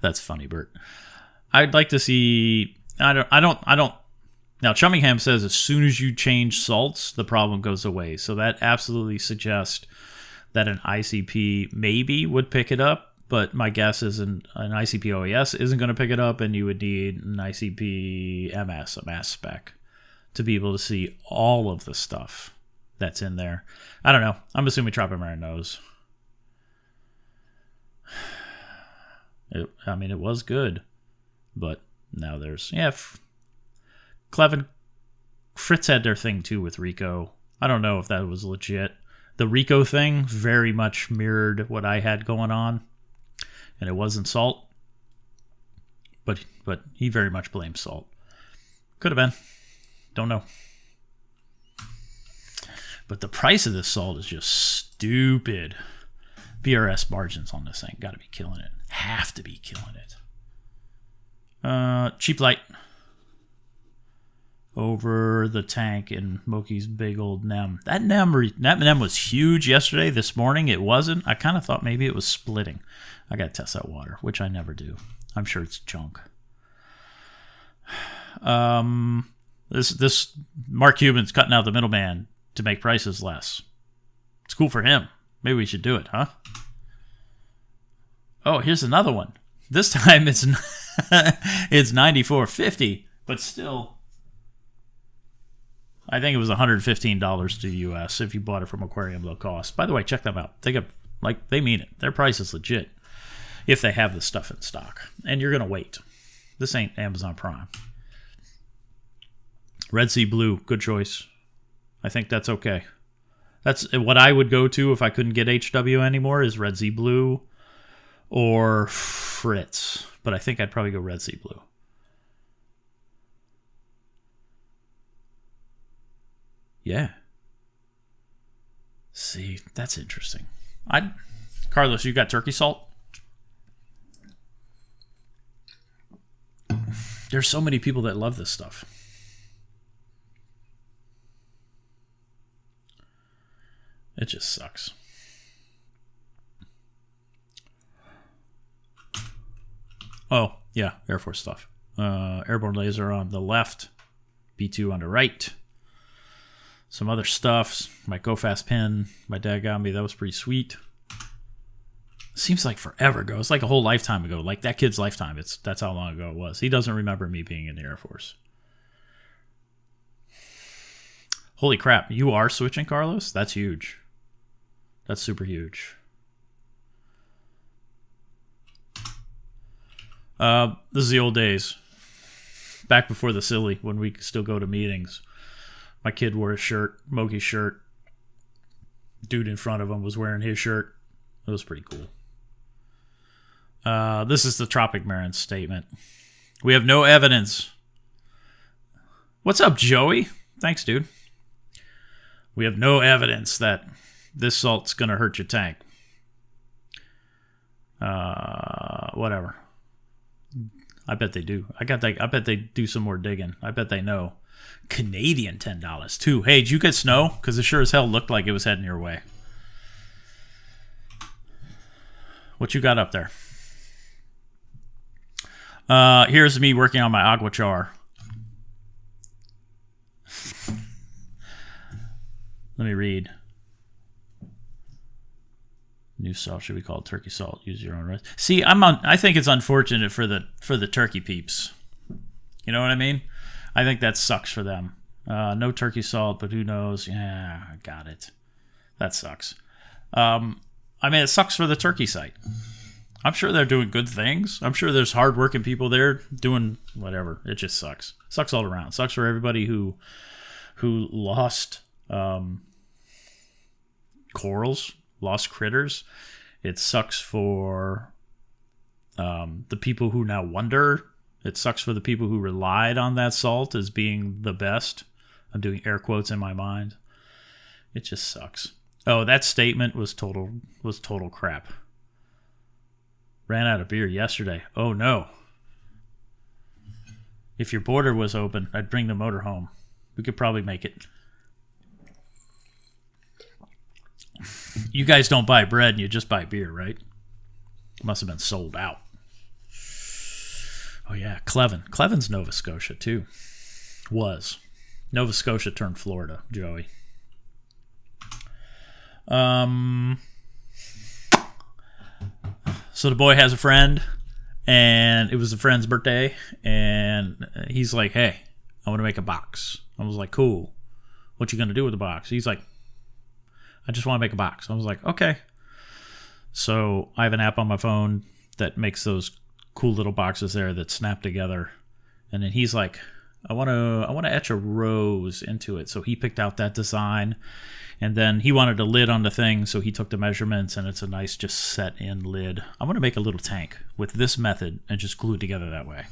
Speaker 1: That's funny, Bert. I'd like to see. I don't. Now, Chummingham says as soon as you change salts, the problem goes away. So that absolutely suggests that an ICP maybe would pick it up. But my guess is an ICP OES isn't going to pick it up, and you would need an ICP MS, a mass spec, to be able to see all of the stuff that's in there. I don't know. I'm assuming Tropicmare knows. It was good, but now there's Clevin, Fritz had their thing too with Rico. I don't know if that was legit. The Rico thing very much mirrored what I had going on, and it wasn't salt, but he very much blamed salt. Could have been, don't know. But the price of this salt is just stupid. BRS margins on this thing got to be killing it. Have to be killing it. Cheap light over the tank in Moki's big old NEM. That NEM was huge yesterday. This morning it wasn't. I kind of thought maybe it was splitting. I got to test that water, which I never do. I'm sure it's junk. This Mark Cuban's cutting out the middleman to make prices less. It's cool for him. Maybe we should do it, huh? Oh, here's another one. This time it's it's $94.50, but still, I think it was $115 to the US if you bought it from Aquarium Low Cost. By the way, check them out. They mean it. Their price is legit if they have the stuff in stock. And you're gonna wait. This ain't Amazon Prime. Red Sea Blue, good choice. I think that's okay. That's what I would go to if I couldn't get HW anymore, is Red Sea Blue or Fritz. But I think I'd probably go Red Sea Blue. Yeah. See, that's interesting. Carlos, you got turkey salt? There's so many people that love this stuff. It just sucks. Oh, yeah, Air Force stuff. Airborne laser on the left, B2 on the right. Some other stuff. My Go Fast pin, my dad got me. That was pretty sweet. Seems like forever ago. It's like a whole lifetime ago. Like that kid's lifetime. That's how long ago it was. He doesn't remember me being in the Air Force. Holy crap. You are switching, Carlos? That's huge. That's super huge. This is the old days. Back before the silly, when we could still go to meetings. My kid wore a shirt, Moki's shirt. Dude in front of him was wearing his shirt. It was pretty cool. This is the Tropicmare statement. We have no evidence. What's up, Joey? Thanks, dude. We have no evidence that this salt's going to hurt your tank. Whatever. I bet they do. I bet they do some more digging. I bet they know. Canadian $10 too. Hey, did you get snow? Because it sure as hell looked like it was heading your way. What you got up there? Here's me working on my Aguachar. Let me read. New salt, should we call it turkey salt? Use your own rice. See, I think it's unfortunate for the turkey peeps. You know what I mean? I think that sucks for them. No turkey salt, but who knows? Yeah, I got it. That sucks. It sucks for the turkey site. I'm sure they're doing good things. I'm sure there's hardworking people there doing whatever. It just sucks. Sucks all around. Sucks for everybody who lost corals, lost critters. It sucks for the people who now wonder. It sucks for the people who relied on that salt as being the best. I'm doing air quotes in my mind. It just sucks. Oh, that statement was total crap. Ran out of beer yesterday. Oh no. If your border was open, I'd bring the motor home. We could probably make it. You guys don't buy bread and you just buy beer, right? Must have been sold out. Oh, yeah, Cleven. Cleven's Nova Scotia, too. Was. Nova Scotia turned Florida, Joey. So the boy has a friend, and it was the friend's birthday, and he's like, hey, I want to make a box. I was like, cool. What you going to do with the box? He's like, I just want to make a box. I was like, okay. So I have an app on my phone that makes those cool little boxes there that snap together. And then he's like, I want to etch a rose into it. So he picked out that design, and then he wanted a lid on the thing, so he took the measurements, and it's a nice just set-in lid. I'm going to make a little tank with this method and just glue it together that way.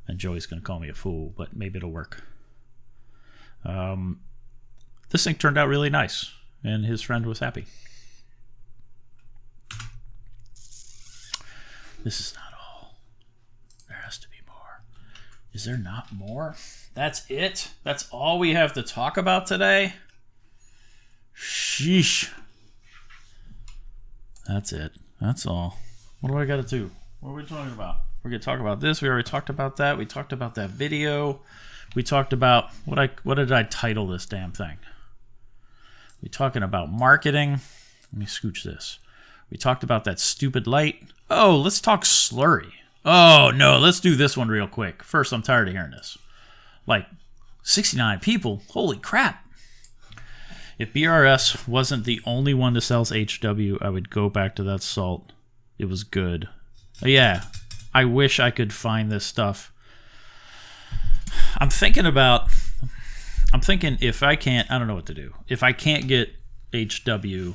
Speaker 1: And Joey's going to call me a fool, but maybe it'll work. This thing turned out really nice, and his friend was happy. This is not all. There has to be more. Is there not more? That's it? That's all we have to talk about today? Sheesh. That's it. That's all. What do I got to do? What are we talking about? We're going to talk about this. We already talked about that. We talked about that video. We talked about... What did I title this damn thing? We talking about marketing. Let me scooch this. We talked about that stupid light. Oh, let's talk slurry. Oh, no, let's do this one real quick. First, I'm tired of hearing this. Like, 69 people? Holy crap. If BRS wasn't the only one to sell HW, I would go back to that salt. It was good. But yeah, I wish I could find this stuff. I'm thinking if I can't, I don't know what to do. If I can't get HW,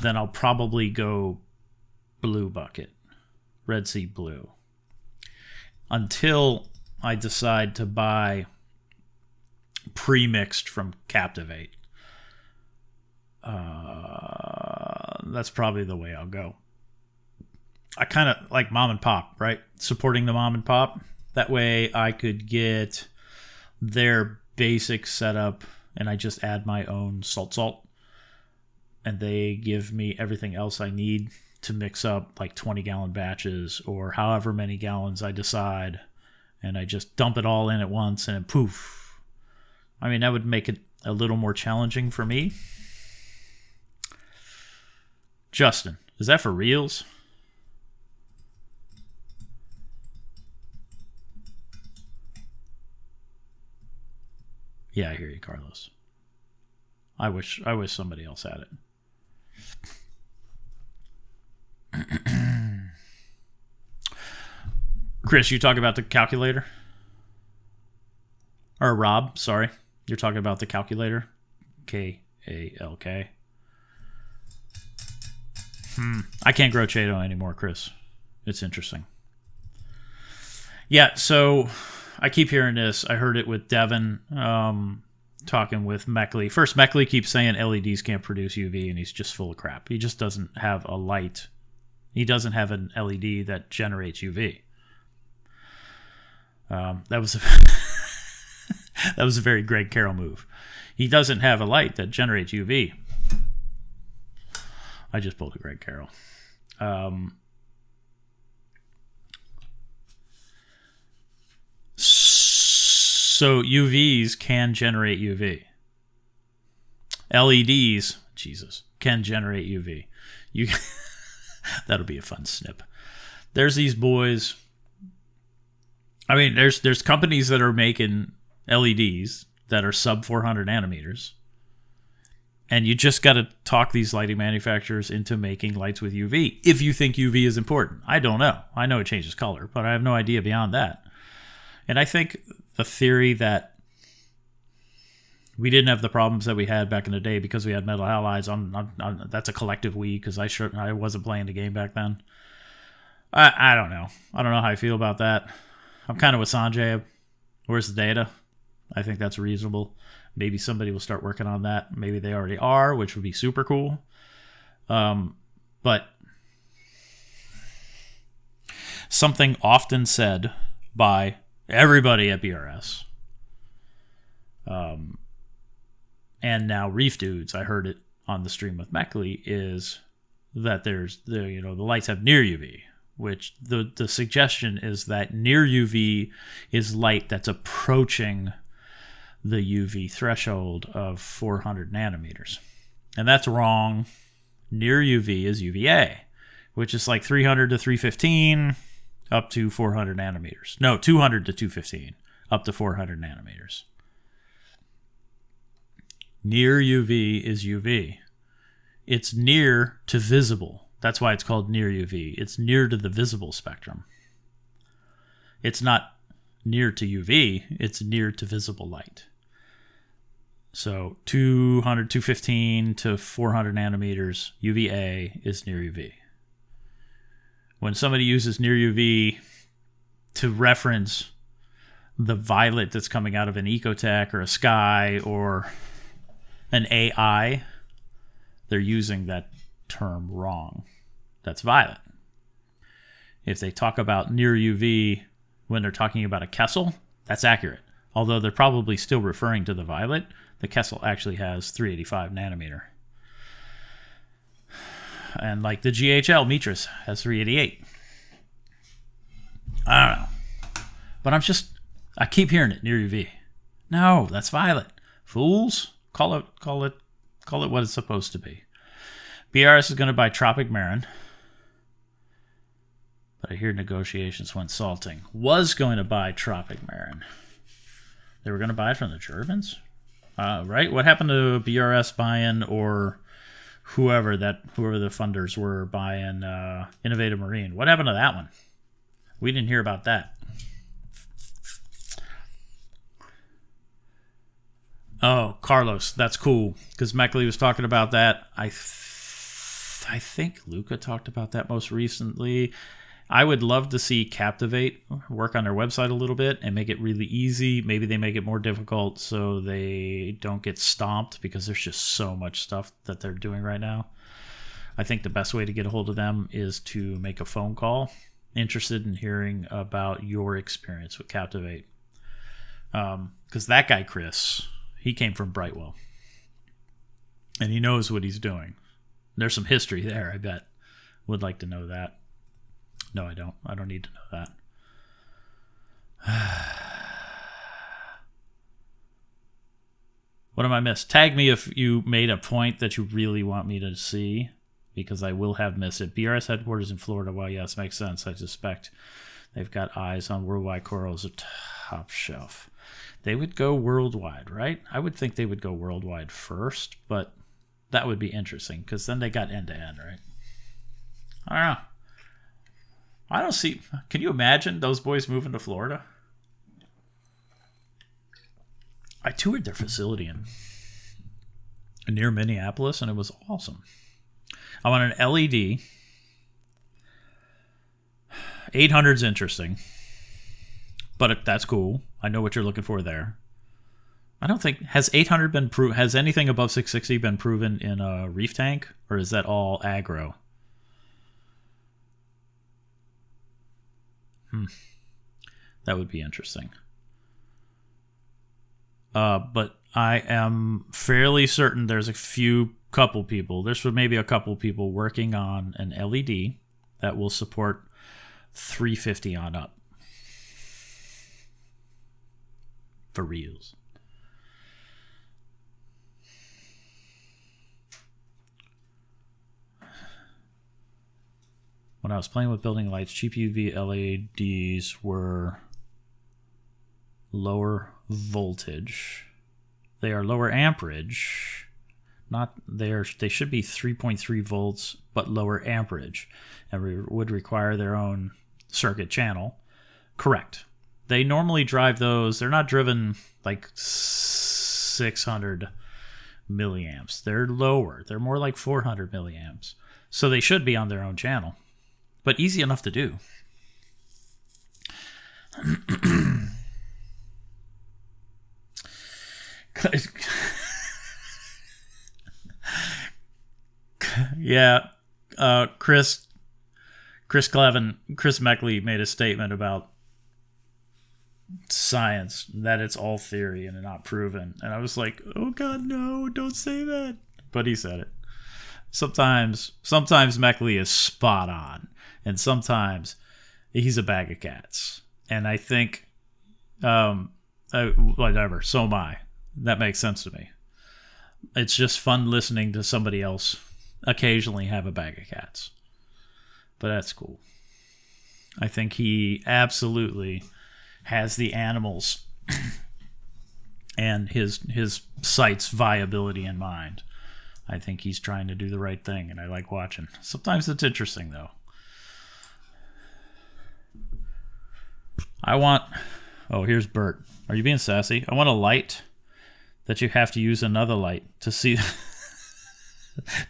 Speaker 1: then I'll probably go Blue Bucket. Red Sea Blue. Until I decide to buy pre-mixed from Captivate. That's probably the way I'll go. I kind of like mom and pop, right? Supporting the mom and pop. That way I could get their basic setup and I just add my own salt. And they give me everything else I need to mix up like 20-gallon batches or however many gallons I decide. And I just dump it all in at once and then poof. I mean, that would make it a little more challenging for me. Justin, is that for reals? Yeah, I hear you, Carlos. I wish somebody else had it. Chris, you talk about the calculator? Or Rob, sorry. You're talking about the calculator? K-A-L-K. I can't grow Chaeto anymore, Chris. It's interesting. Yeah, so I keep hearing this. I heard it with Devin talking with Meckley. First, Meckley keeps saying LEDs can't produce UV, and he's just full of crap. He just doesn't have a light. He doesn't have an LED that generates UV. That was a very Greg Carroll move. He doesn't have a light that generates UV. I just pulled a Greg Carroll. So UVs can generate UV. LEDs, Jesus, can generate UV. That'll be a fun snip. There's these boys. I mean, there's companies that are making LEDs that are sub 400 nanometers. And you just got to talk these lighting manufacturers into making lights with UV if you think UV is important. I don't know. I know it changes color, but I have no idea beyond that. And I think the theory that we didn't have the problems that we had back in the day because we had metal halides, that's a collective we, because I wasn't playing the game back then. I don't know. I don't know how I feel about that. I'm kind of with Sanjay. Where's the data? I think that's reasonable. Maybe somebody will start working on that. Maybe they already are, which would be super cool. But something often said by Everybody at BRS. And now Reef Dudes, I heard it on the stream with Meckley, is that the lights have near UV, which the suggestion is that near UV is light that's approaching the UV threshold of 400 nanometers. And that's wrong. Near UV is UVA, which is like 300 to 315 up to 400 nanometers. No, 200 to 215 up to 400 nanometers. Near UV is UV. It's near to visible. That's why it's called near UV. It's near to the visible spectrum. It's not near to UV. It's near to visible light. So 200, 215 to 400 nanometers, UVA is near UV. When somebody uses near UV to reference the violet that's coming out of an Ecotech or a Sky or an AI, they're using that term wrong. That's violet. If they talk about near UV when they're talking about a Kessel, that's accurate. Although they're probably still referring to the violet, the Kessel actually has 385 nanometer. And like the GHL Mitras has 388. I don't know. But I keep hearing it, near UV. No, that's violet. Fools. Call it what it's supposed to be. BRS is going to buy Tropic Marin. But I hear negotiations went salting. Was going to buy Tropic Marin. They were going to buy it from the Germans? Right? What happened to BRS buying, or whoever the funders were buying Innovative Marine? What happened to that one? We didn't hear about that. Oh, Carlos, that's cool, because Meckley was talking about that. I think Luca talked about that most recently. I would love to see Captivate work on their website a little bit and make it really easy. Maybe they make it more difficult so they don't get stomped, because there's just so much stuff that they're doing right now. I think the best way to get a hold of them is to make a phone call. Interested in hearing about your experience with Captivate. Because that guy, Chris, he came from Brightwell. And he knows what he's doing. There's some history there, I bet. Would like to know that. No, I don't. I don't need to know that. What am I missed? Tag me if you made a point that you really want me to see, because I will have missed it. BRS headquarters in Florida. Well, yes, makes sense. I suspect they've got eyes on worldwide corals at top shelf. They would go worldwide, right? I would think they would go worldwide first, but that would be interesting, because then they got end-to-end, right? I don't know. I don't see... Can you imagine those boys moving to Florida? I toured their facility near Minneapolis, and it was awesome. I want an LED. 800's interesting, but that's cool. I know what you're looking for there. I don't think... Has 800 been proven... Has anything above 660 been proven in a reef tank? Or is that all aggro? That would be interesting. But I am fairly certain there's couple people. There's maybe a couple people working on an LED that will support 350 on up. For reals. When I was playing with building lights, cheap UV LEDs were lower voltage. They are lower amperage. They should be 3.3 volts, but lower amperage, and would require their own circuit channel. Correct. They normally drive those. They're not driven like 600 milliamps. They're lower. They're more like 400 milliamps. So they should be on their own channel. But easy enough to do. Yeah, Chris Meckley made a statement about science, that it's all theory and not proven. And I was like, oh God, no, don't say that. But he said it. Sometimes Meckley is spot on, and sometimes he's a bag of cats. And I think, whatever, so am I. That makes sense to me. It's just fun listening to somebody else occasionally have a bag of cats. But that's cool. I think he absolutely has the animals and his site's viability in mind. I think he's trying to do the right thing, and I like watching. Sometimes it's interesting, though. Oh, here's Bert. Are you being sassy? I want a light that you have to use another light to see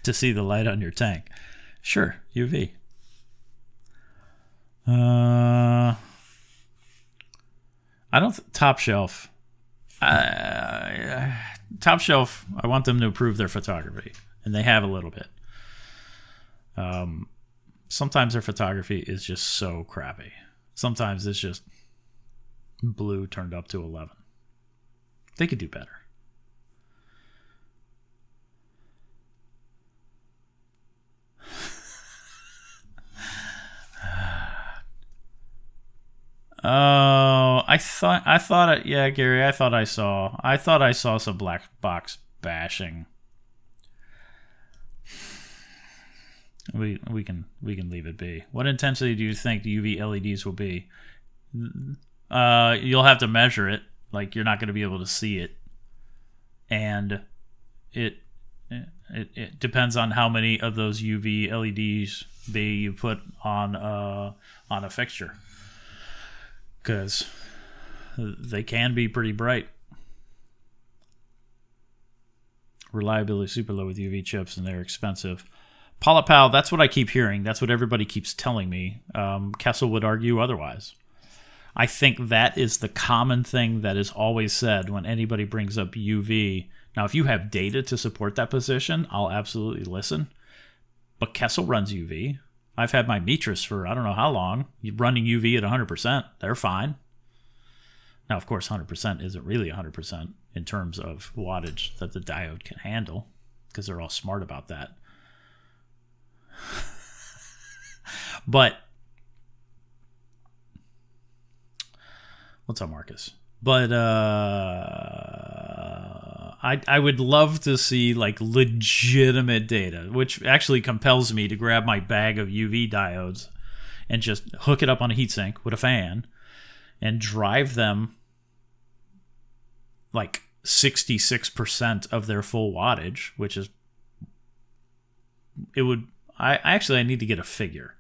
Speaker 1: to see the light on your tank. Sure, UV. Top Shelf. Top Shelf, I want them to improve their photography, and they have a little bit. Sometimes their photography is just so crappy. Sometimes it's just blue turned up to 11. They could do better. Oh, yeah, Gary, I thought I saw some black box bashing. We can leave it be. What intensity do you think the UV LEDs will be? You'll have to measure it. Like, you're not going to be able to see it, and it depends on how many of those UV LEDs you put on a fixture, because they can be pretty bright. Reliability super low with UV chips, and they're expensive. Polypal, that's what I keep hearing. That's what everybody keeps telling me. Kessel would argue otherwise. I think that is the common thing that is always said when anybody brings up UV. Now, if you have data to support that position, I'll absolutely listen. But Kessel runs UV. I've had my Mitras for I don't know how long. You're running UV at 100%. They're fine. Now, of course, 100% isn't really 100% in terms of wattage that the diode can handle, because they're all smart about that. But what's up, Marcus? But I would love to see like legitimate data, which actually compels me to grab my bag of UV diodes and just hook it up on a heatsink with a fan and drive them like 66% of their full wattage, which is I need to get a figure.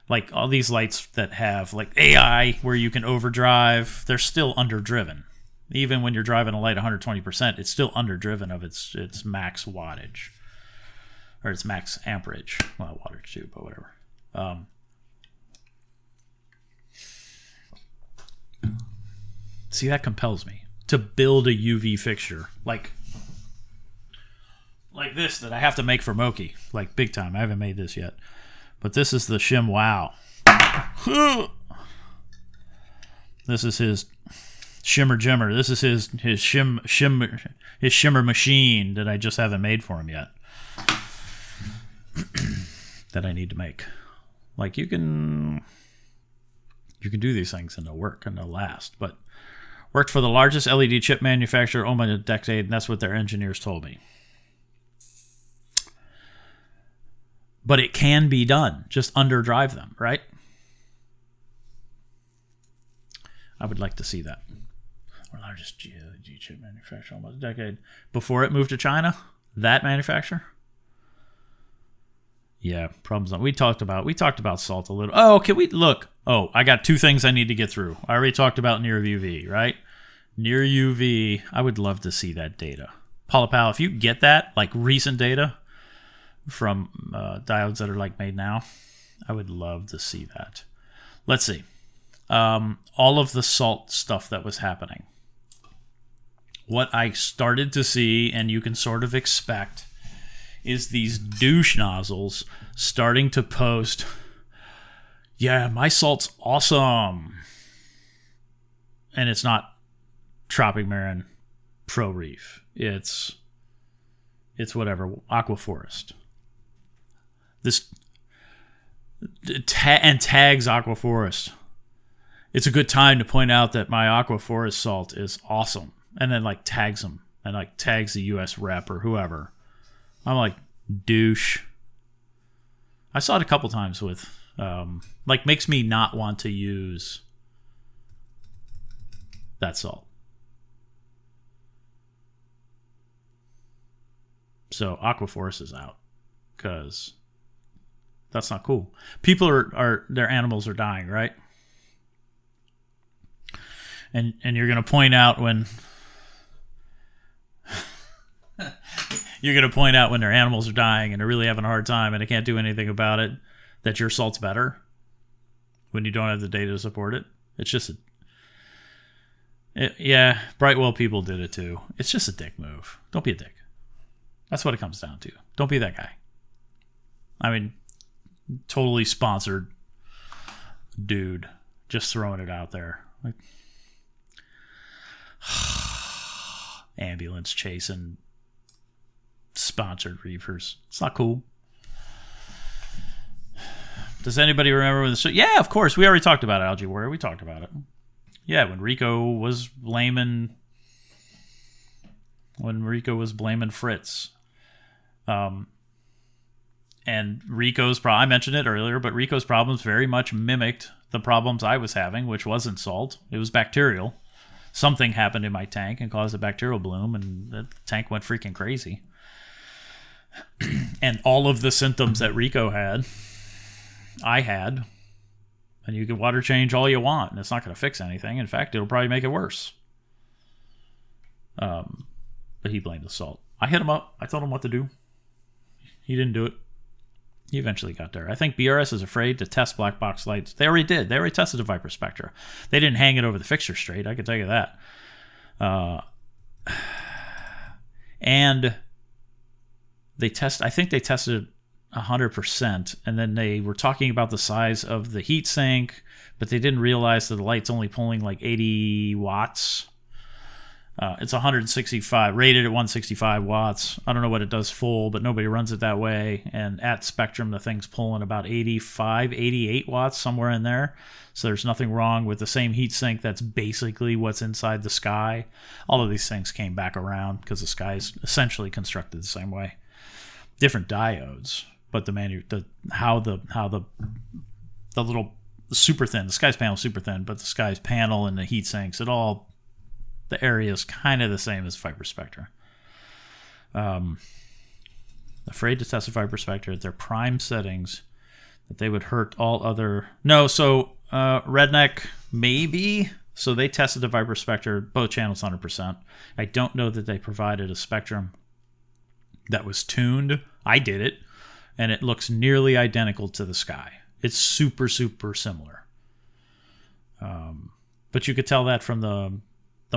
Speaker 1: Like all these lights that have like AI where you can overdrive, they're still underdriven. Even when you're driving a light 120%, it's still underdriven of its max wattage. Or its max amperage. Well, wattage too, but whatever. See, that compels me to build a UV fixture. Like this that I have to make for Moki. Like big time. I haven't made this yet. But this is the Shim Wow. This is his Shimmer Jimmer. This is his shimmer machine that I just haven't made for him yet. That I need to make. Like you can do these things and they'll work and they'll last. But worked for the largest LED chip manufacturer almost a decade, and that's what their engineers told me. But it can be done. Just underdrive them, right? I would like to see that. Our largest LED chip manufacturer almost a decade. Before it moved to China, that manufacturer? Yeah, problems. We talked about salt a little. Oh, can we look? Oh, I got two things I need to get through. I already talked about near UV, right? Near UV, I would love to see that data. Polypal, if you get that, like recent data from diodes that are like made now, I would love to see that. Let's see. All of the salt stuff that was happening. What I started to see, and you can sort of expect, is these douche nozzles starting to post, yeah, my salt's awesome. and it's not Tropic Marin Pro Reef. It's whatever, Aqua Forest. This and tags Aqua Forest. It's a good time to point out that my Aqua Forest salt is awesome, and then like tags them and like tags the U.S. rep or whoever. I'm like, douche. I saw it a couple times with like makes me not want to use that salt. So Aqua Forest is out because that's not cool. People are their animals are dying, right? And you're gonna point out when their animals are dying and they're really having a hard time and they can't do anything about it, that your salt's better when you don't have the data to support it. It's just yeah, Brightwell people did it too. It's just a dick move. Don't be a dick. That's what it comes down to. Don't be that guy. I mean, totally sponsored dude, just throwing it out there. Like, ambulance chasing sponsored reefers. It's not cool. Does anybody remember when this? Yeah, of course. We already talked about Algae Warrior. We talked about it. Yeah, when Rico was blaming Fritz. And Rico's problem, I mentioned it earlier, but Rico's problems very much mimicked the problems I was having, which wasn't salt. It was bacterial. Something happened in my tank and caused a bacterial bloom, and the tank went freaking crazy. And all of the symptoms that Rico had, I had. And you can water change all you want, and it's not going to fix anything. In fact, it'll probably make it worse. But he blamed the salt. I hit him up. I told him what to do. He didn't do it. He eventually got there. I think BRS is afraid to test black box lights. They already did. They already tested the Viper Spectra. They didn't hang it over the fixture straight. I can tell you that. And I think they tested 100%, and then they were talking about the size of the heat sink, but they didn't realize that the light's only pulling like 80 watts. It's 165, rated at 165 watts. I don't know what it does full, but nobody runs it that way. And at Spectrum, the thing's pulling about 85, 88 watts, somewhere in there. So there's nothing wrong with the same heat sink. That's basically what's inside the Sky. All of these things came back around because the Sky is essentially constructed the same way. Different diodes, but how the little super thin, the Sky's panel is super thin, but the Sky's panel and the heat sinks, the area is kind of the same as Viper Spectra. Afraid to test the Viper Spectra at their prime settings, that they would hurt all other... No, so Redneck, maybe. So they tested the Viper Spectra, both channels 100%. I don't know that they provided a spectrum that was tuned. I did it, and it looks nearly identical to the Sky. It's super, super similar. But you could tell that from the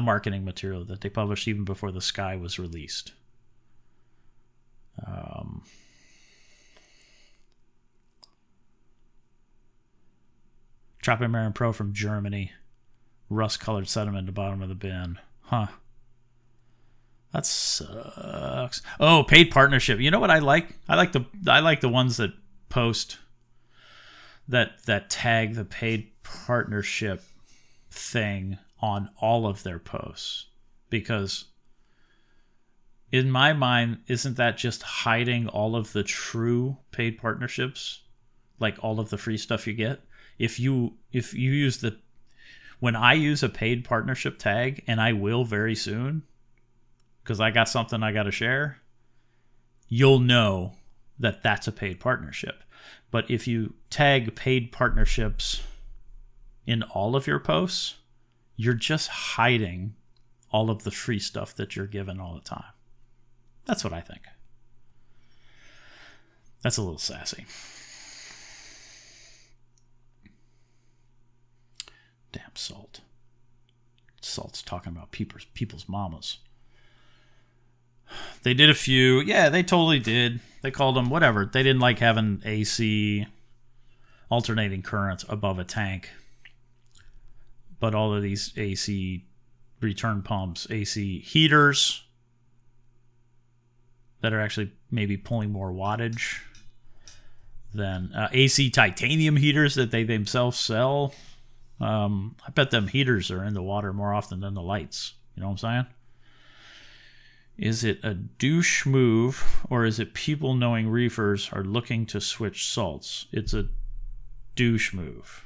Speaker 1: marketing material that they published even before the Sky was released. Tropic Marin Pro from Germany. Rust-colored sediment at the bottom of the bin. Huh. That sucks. Oh, paid partnership. You know what I like? I like the ones that post that tag the paid partnership thing on all of their posts, because in my mind, isn't that just hiding all of the true paid partnerships, like all of the free stuff you get? If you use when I use a paid partnership tag, and I will very soon, because I got something I got to share, you'll know that that's a paid partnership. But if you tag paid partnerships in all of your posts, you're just hiding all of the free stuff that you're given all the time. That's what I think. That's a little sassy. Damn salt. Salt's talking about people's mamas. They did a few. Yeah, they totally did. They called them whatever. They didn't like having AC alternating currents above a tank. but all of these AC return pumps, AC heaters that are actually maybe pulling more wattage than AC titanium heaters that they themselves sell. I bet them heaters are in the water more often than the lights. You know what I'm saying? Is it a douche move, or is it people knowing reefers are looking to switch salts? It's a douche move.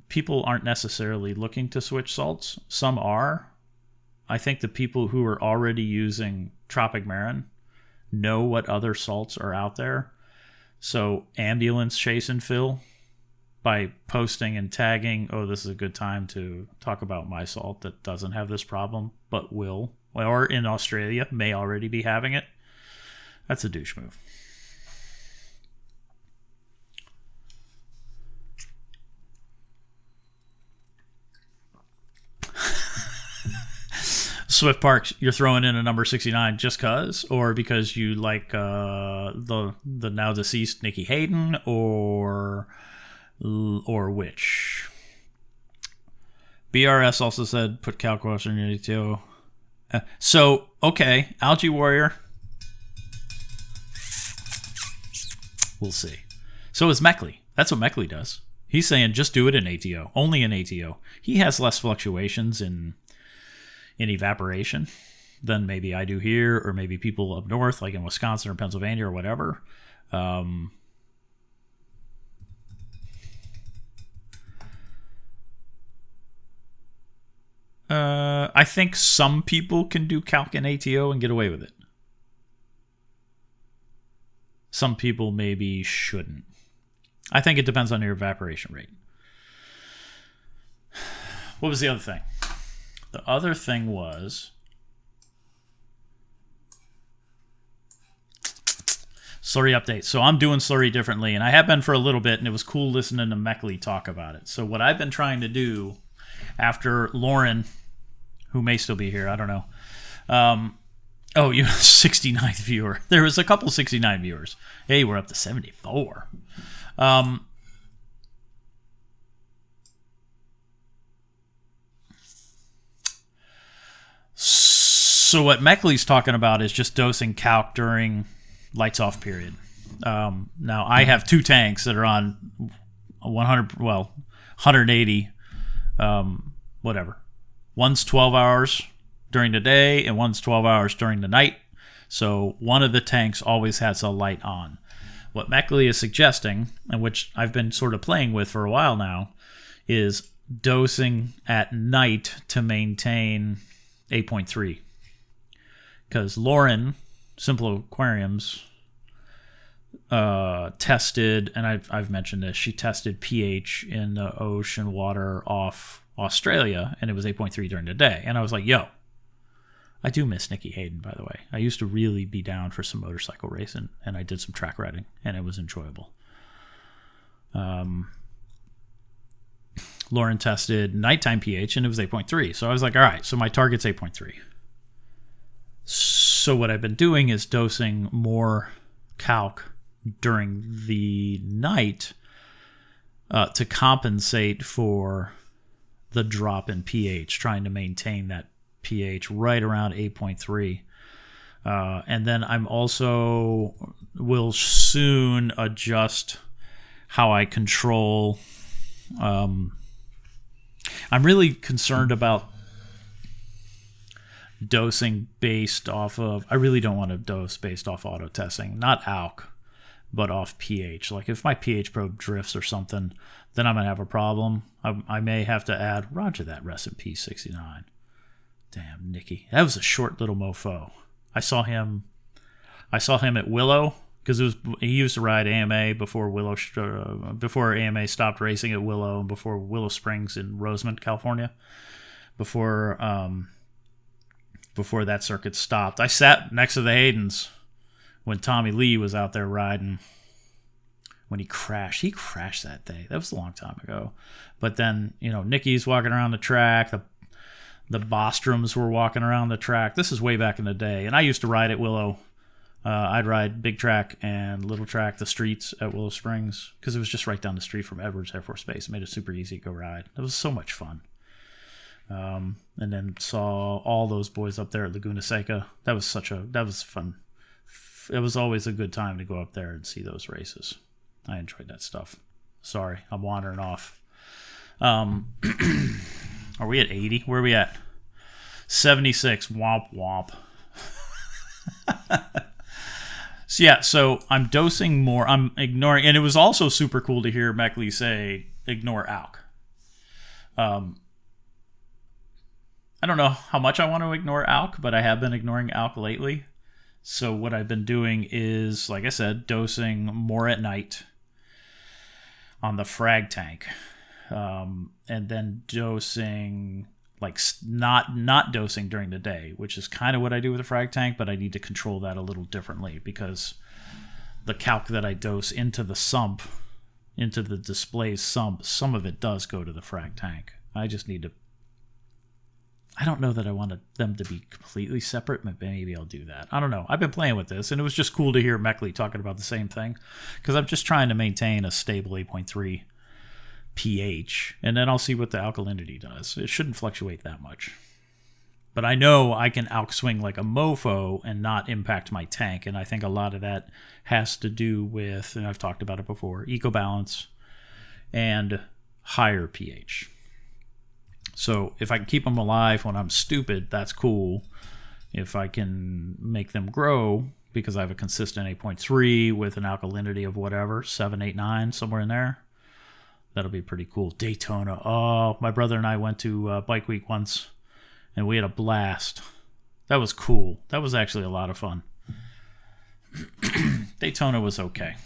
Speaker 1: People aren't necessarily looking to switch salts. Some are. I think the people who are already using Tropic Marin know what other salts are out there. So ambulance chase and fill by posting and tagging, oh, this is a good time to talk about my salt that doesn't have this problem, but will, or in Australia, may already be having it. That's a douche move. Swift Parks, you're throwing in a number 69 just cause, or because you like the now deceased Nikki Hayden, or which? BRS also said put CalQuest in your ATO. So okay, Algae Warrior. We'll see. So is Meckley. That's what Meckley does. He's saying just do it in ATO, only in ATO. He has less fluctuations in evaporation than maybe I do here, or maybe people up north, like in Wisconsin or Pennsylvania or whatever. I think some people can do calc and ATO and get away with it. Some people maybe shouldn't. I think it depends on your evaporation rate. What was the other thing? The other thing was slurry update. So I'm doing slurry differently, and I have been for a little bit, and it was cool listening to Meckley talk about it. So what I've been trying to do after Lauren, who may still be here, I don't know. Oh, you 69th viewer. There was a couple 69 viewers. Hey, we're up to 74. So what Meckley's talking about is just dosing calc during lights off period. Now I have two tanks that are on 180, whatever. One's 12 hours during the day and one's 12 hours during the night. So one of the tanks always has a light on. What Meckley is suggesting, and which I've been sort of playing with for a while now, is dosing at night to maintain 8.3. Because Lauren, Simple Aquariums, tested, and I've mentioned this, she tested pH in the ocean water off Australia, and it was 8.3 during the day. And I was like, yo, I do miss Nikki Hayden, by the way. I used to really be down for some motorcycle racing, and I did some track riding, and it was enjoyable. Lauren tested nighttime pH, and it was 8.3. So I was like, all right, so my target's 8.3. So what I've been doing is dosing more calc during the night to compensate for the drop in pH, trying to maintain that pH right around 8.3. And then I'm also will soon adjust how I control. I'm really concerned about dosing based off of, I really don't want to dose based off auto testing, not ALK, but off pH. Like if my pH probe drifts or something, then I'm going to have a problem. I may have to add, roger that, rest in peace, 69. Damn, Nicky. That was a short little mofo. I saw him at Willow, because he used to ride AMA before before AMA stopped racing at Willow, and before Willow Springs in Rosamond, California. Before that circuit stopped. I sat next to the Haydens when Tommy Lee was out there riding. When he crashed that day. That was a long time ago. But then, Nicky's walking around the track. The Bostroms were walking around the track. This is way back in the day. And I used to ride at Willow I'd ride big track and little track, the streets at Willow Springs, because it was just right down the street from Edwards Air Force Base. It made it super easy to go ride. It was so much fun. And then saw all those boys up there at Laguna Seca. That was fun. It was always a good time to go up there and see those races. I enjoyed that stuff. Sorry, I'm wandering off. Are we at 80? Where are we at? 76. Womp womp. So I'm dosing more. I'm ignoring, and it was also super cool to hear Meckley say, ignore ALK. I don't know how much I want to ignore ALK, but I have been ignoring ALK lately. So what I've been doing is, like I said, dosing more at night on the frag tank. And then dosing, like not dosing during the day, which is kind of what I do with the frag tank, but I need to control that a little differently because the calc that I dose into the sump, into the display sump, some of it does go to the frag tank. I just need to, I don't know that I wanted them to be completely separate, but maybe I'll do that. I don't know. I've been playing with this, and it was just cool to hear Meckley talking about the same thing, because I'm just trying to maintain a stable 8.3 pH, and then I'll see what the alkalinity does. It shouldn't fluctuate that much. But I know I can ALK swing like a mofo and not impact my tank, and I think a lot of that has to do with, and I've talked about it before, ecobalance and higher pH. So if I can keep them alive when I'm stupid, that's cool. If I can make them grow, because I have a consistent 8.3 with an alkalinity of whatever, 7, 8, 9, somewhere in there, that'll be pretty cool. Daytona. Oh, my brother and I went to Bike Week once, and we had a blast. That was cool. That was actually a lot of fun. Daytona was okay.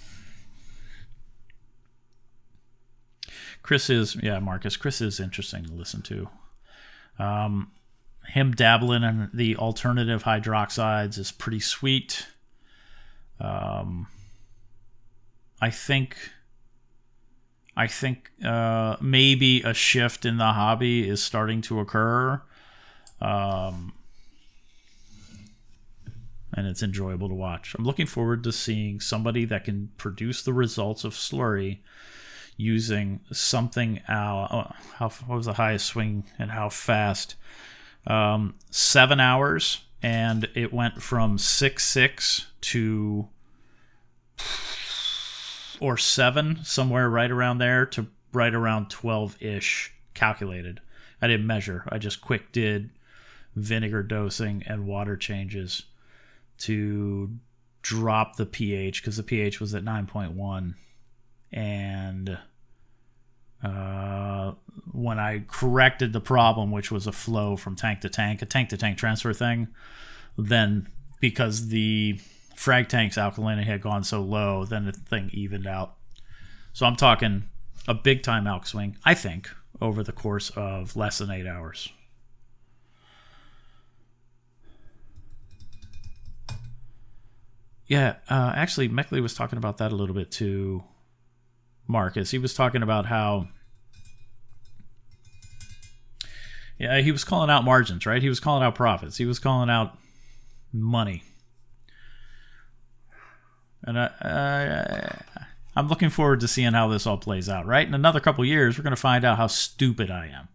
Speaker 1: Marcus. Chris is interesting to listen to. Him dabbling in the alternative hydroxides is pretty sweet. I think maybe a shift in the hobby is starting to occur. And it's enjoyable to watch. I'm looking forward to seeing somebody that can produce the results of slurry using something out. What was the highest swing and how fast? 7 hours, and it went from 6.6 to, or 7, somewhere right around there, to right around 12-ish calculated. I didn't measure. I just quick did vinegar dosing and water changes to drop the pH, because the pH was at 9.1. And when I corrected the problem, which was a flow from tank to tank, a tank-to-tank transfer thing, then because the frag tank's alkalinity had gone so low, then the thing evened out. So I'm talking a big-time ALK swing, I think, over the course of less than 8 hours. Yeah, actually, Meckley was talking about that a little bit too, Marcus. He was talking about how, he was calling out margins, right? He was calling out profits. He was calling out money. And I'm looking forward to seeing how this all plays out, right? In another couple of years, we're going to find out how stupid I am.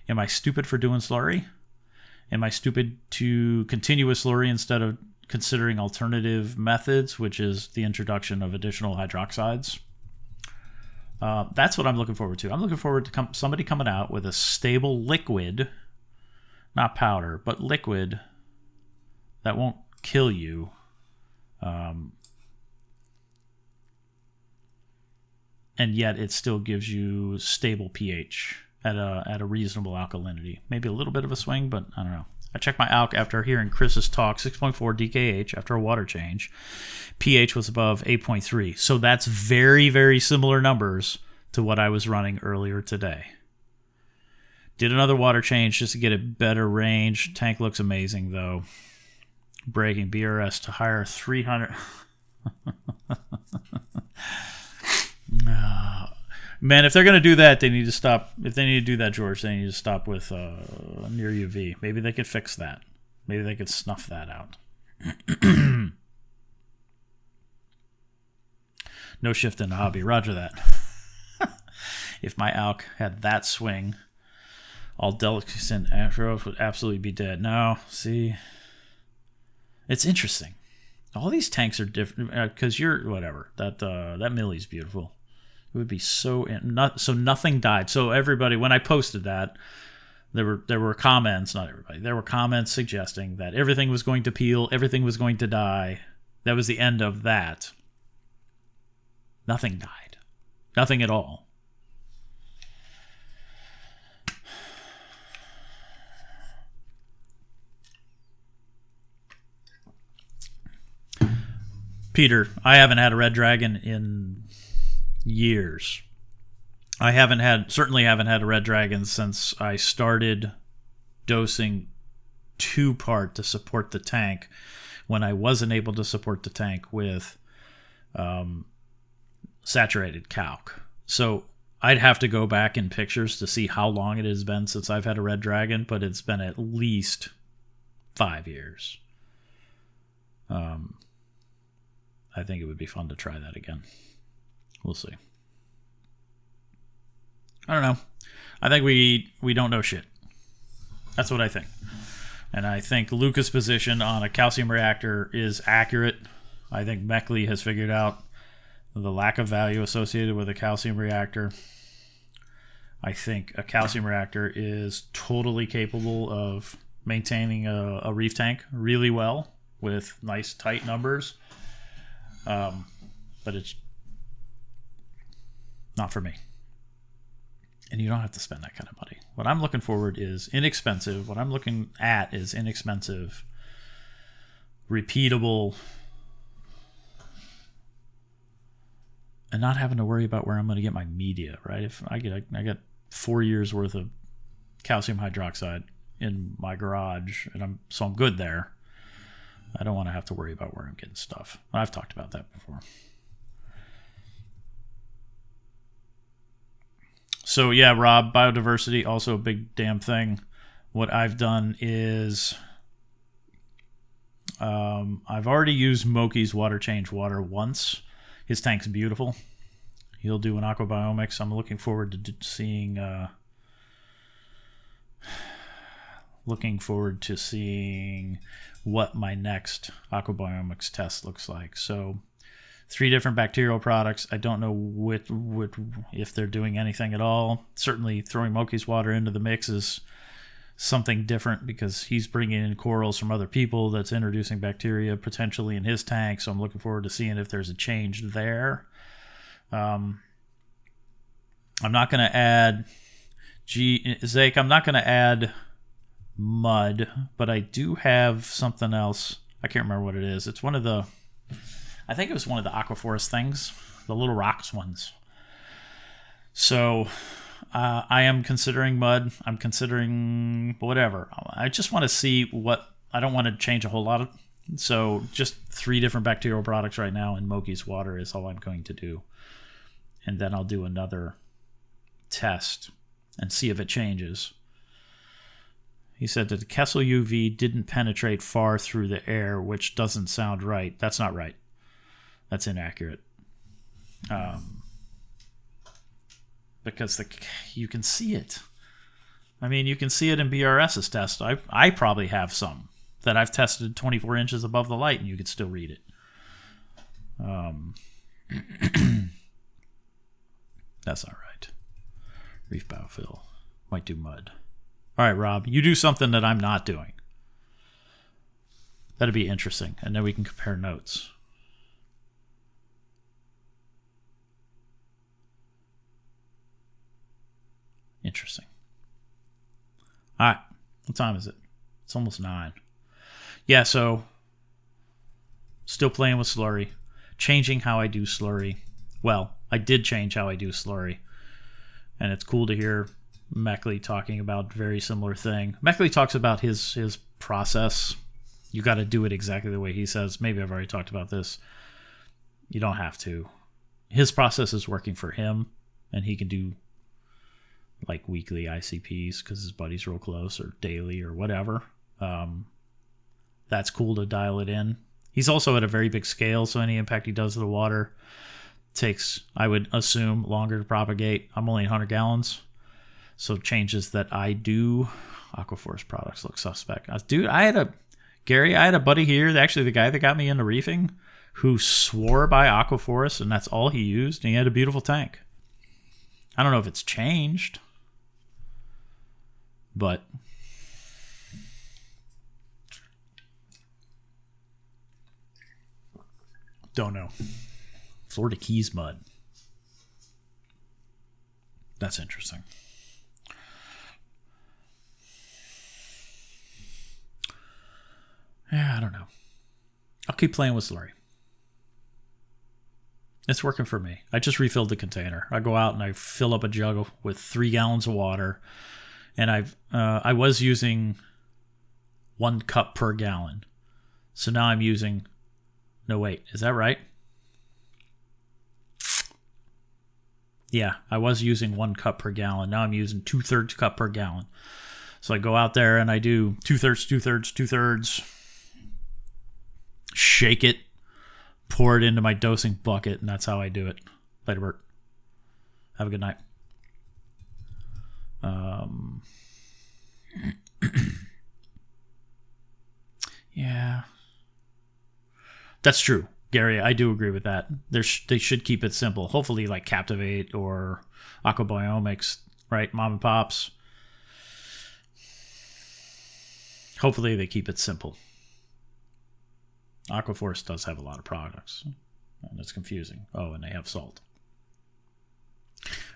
Speaker 1: Am I stupid for doing slurry? Am I stupid to continue with slurry instead of considering alternative methods, which is the introduction of additional hydroxides? That's what I'm looking forward to. I'm looking forward to somebody coming out with a stable liquid, not powder, but liquid that won't kill you. And yet it still gives you stable pH at a reasonable alkalinity. Maybe a little bit of a swing, but I don't know. I checked my ALK after hearing Chris's talk, 6.4 DKH after a water change. pH was above 8.3. So that's very, very similar numbers to what I was running earlier today. Did another water change just to get a better range. Tank looks amazing, though. Braking BRS to higher 300. Man, if they're going to do that, they need to stop. If they need to do that, George, they need to stop with near UV. Maybe they could fix that. Maybe they could snuff that out. No shift in the hobby. Roger that. If my ALK had that swing, all delicacies and Astros would absolutely be dead. No, see, it's interesting. All these tanks are different because you're whatever. That Millie's beautiful. It would be so nothing died. So everybody, when I posted that, there were comments. Not everybody. There were comments suggesting that everything was going to peel, everything was going to die. That was the end of that. Nothing died. Nothing at all. Peter, I haven't had a red dragon in years. I certainly haven't had a red dragon since I started dosing 2-part to support the tank when I wasn't able to support the tank with saturated calc. So I'd have to go back in pictures to see how long it has been since I've had a red dragon, but it's been at least 5 years. I think it would be fun to try that again. We'll see. I don't know. I think we don't know shit. That's what I think. And I think Luca's position on a calcium reactor is accurate. I think Meckley has figured out the lack of value associated with a calcium reactor. I think a calcium reactor is totally capable of maintaining a reef tank really well with nice tight numbers. But it's not for me. And you don't have to spend that kind of money. What I'm looking forward is inexpensive. What I'm looking at is inexpensive, repeatable, and not having to worry about where I'm going to get my media, right? If I got 4 years worth of calcium hydroxide in my garage, and I'm good there. I don't want to have to worry about where I'm getting stuff. I've talked about that before. So yeah, Rob, biodiversity, also a big damn thing. What I've done is I've already used Moki's water change water once. His tank's beautiful. He'll do an aquabiomics. I'm looking forward to seeing what my next aquabiomics test looks like. So 3 different bacterial products. I don't know if they're doing anything at all. Certainly throwing Moki's water into the mix is something different because he's bringing in corals from other people that's introducing bacteria potentially in his tank. So I'm looking forward to seeing if there's a change there. I'm not going to add Zake, I'm not going to add mud, but I do have something else. I can't remember what it is. It's I think it was one of the Aquaforest things, the little rocks ones. So I am considering mud. I'm considering whatever. I just want to see I don't want to change a whole lot of. So just 3 different bacterial products right now, and Moki's water is all I'm going to do. And then I'll do another test and see if it changes. He said that the Kessel UV didn't penetrate far through the air, which doesn't sound right. That's not right. That's inaccurate. Because you can see it. I mean, you can see it in BRS's test. I probably have some that I've tested 24 inches above the light, and you could still read it. That's not right. Reef biofill. Might do mud. All right, Rob, you do something that I'm not doing. That'd be interesting, and then we can compare notes. Interesting. All right, what time is it? It's almost 9. Yeah, so still playing with slurry, changing how I do slurry. Well, I did change how I do slurry, and it's cool to hear Meckley talking about very similar thing. Meckley talks about his process. You got to do it exactly the way he says. Maybe I've already talked about this. You don't have to. His process is working for him, and he can do like weekly ICPs because his buddy's real close, or daily, or whatever. That's cool to dial it in. He's also at a very big scale, so any impact he does to the water takes, I would assume, longer to propagate. I'm only 100 gallons, so changes that I do. Aquaforce products look suspect. Dude, I had a buddy here, actually the guy that got me into reefing, who swore by Aquaforce, and that's all he used, and he had a beautiful tank. I don't know if it's changed, but don't know. Florida Keys mud. That's interesting. Yeah, I don't know. I'll keep playing with slurry. It's working for me. I just refilled the container. I go out and I fill up a jug with 3 gallons of water, and I was using 1 cup per gallon. So now I'm using, no wait, is that right? Yeah, I was using 1 cup per gallon. Now I'm using 2/3 cup per gallon. So I go out there and I do 2/3, 2/3, 2/3. Shake it, pour it into my dosing bucket, and that's how I do it. Later, Bert. Have a good night. Yeah. That's true, Gary. I do agree with that. They should keep it simple. Hopefully, like Captivate or Aquabiomics, right? Mom and Pops. Hopefully, they keep it simple. Aquaforce does have a lot of products, and it's confusing. Oh, and they have salt.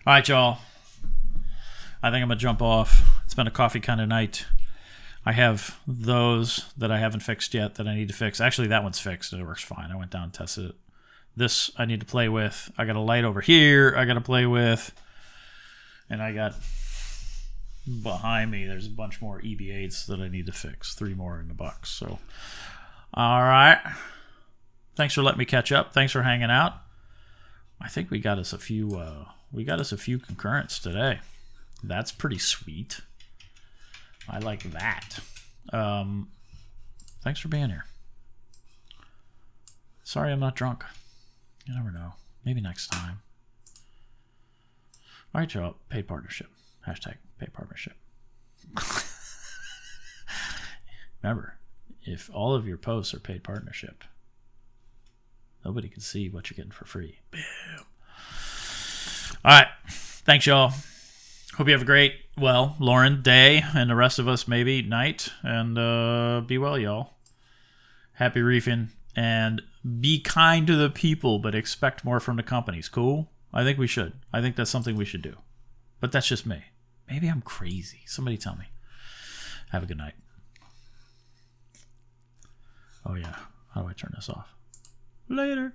Speaker 1: All right, y'all. I think I'm going to jump off. It's been a coffee kind of night. I have those that I haven't fixed yet that I need to fix. Actually, that one's fixed. It works fine. I went down and tested it. This I need to play with. I got a light over here I got to play with. And I got behind me, there's a bunch more EB8s that I need to fix. 3 more in the box. So, all right. Thanks for letting me catch up. Thanks for hanging out. I think we got us a few concurrents today. That's pretty sweet. I like that. Thanks for being here. Sorry I'm not drunk. You never know. Maybe next time. All right, y'all. Paid partnership. Hashtag paid partnership. Remember, if all of your posts are paid partnership, nobody can see what you're getting for free. Bam. All right. Thanks, y'all. Hope you have a great, Lauren, day, and the rest of us maybe night. And be well, y'all. Happy reefing. And be kind to the people, but expect more from the companies. Cool? I think we should. I think that's something we should do. But that's just me. Maybe I'm crazy. Somebody tell me. Have a good night. Oh, yeah. How do I turn this off? Later.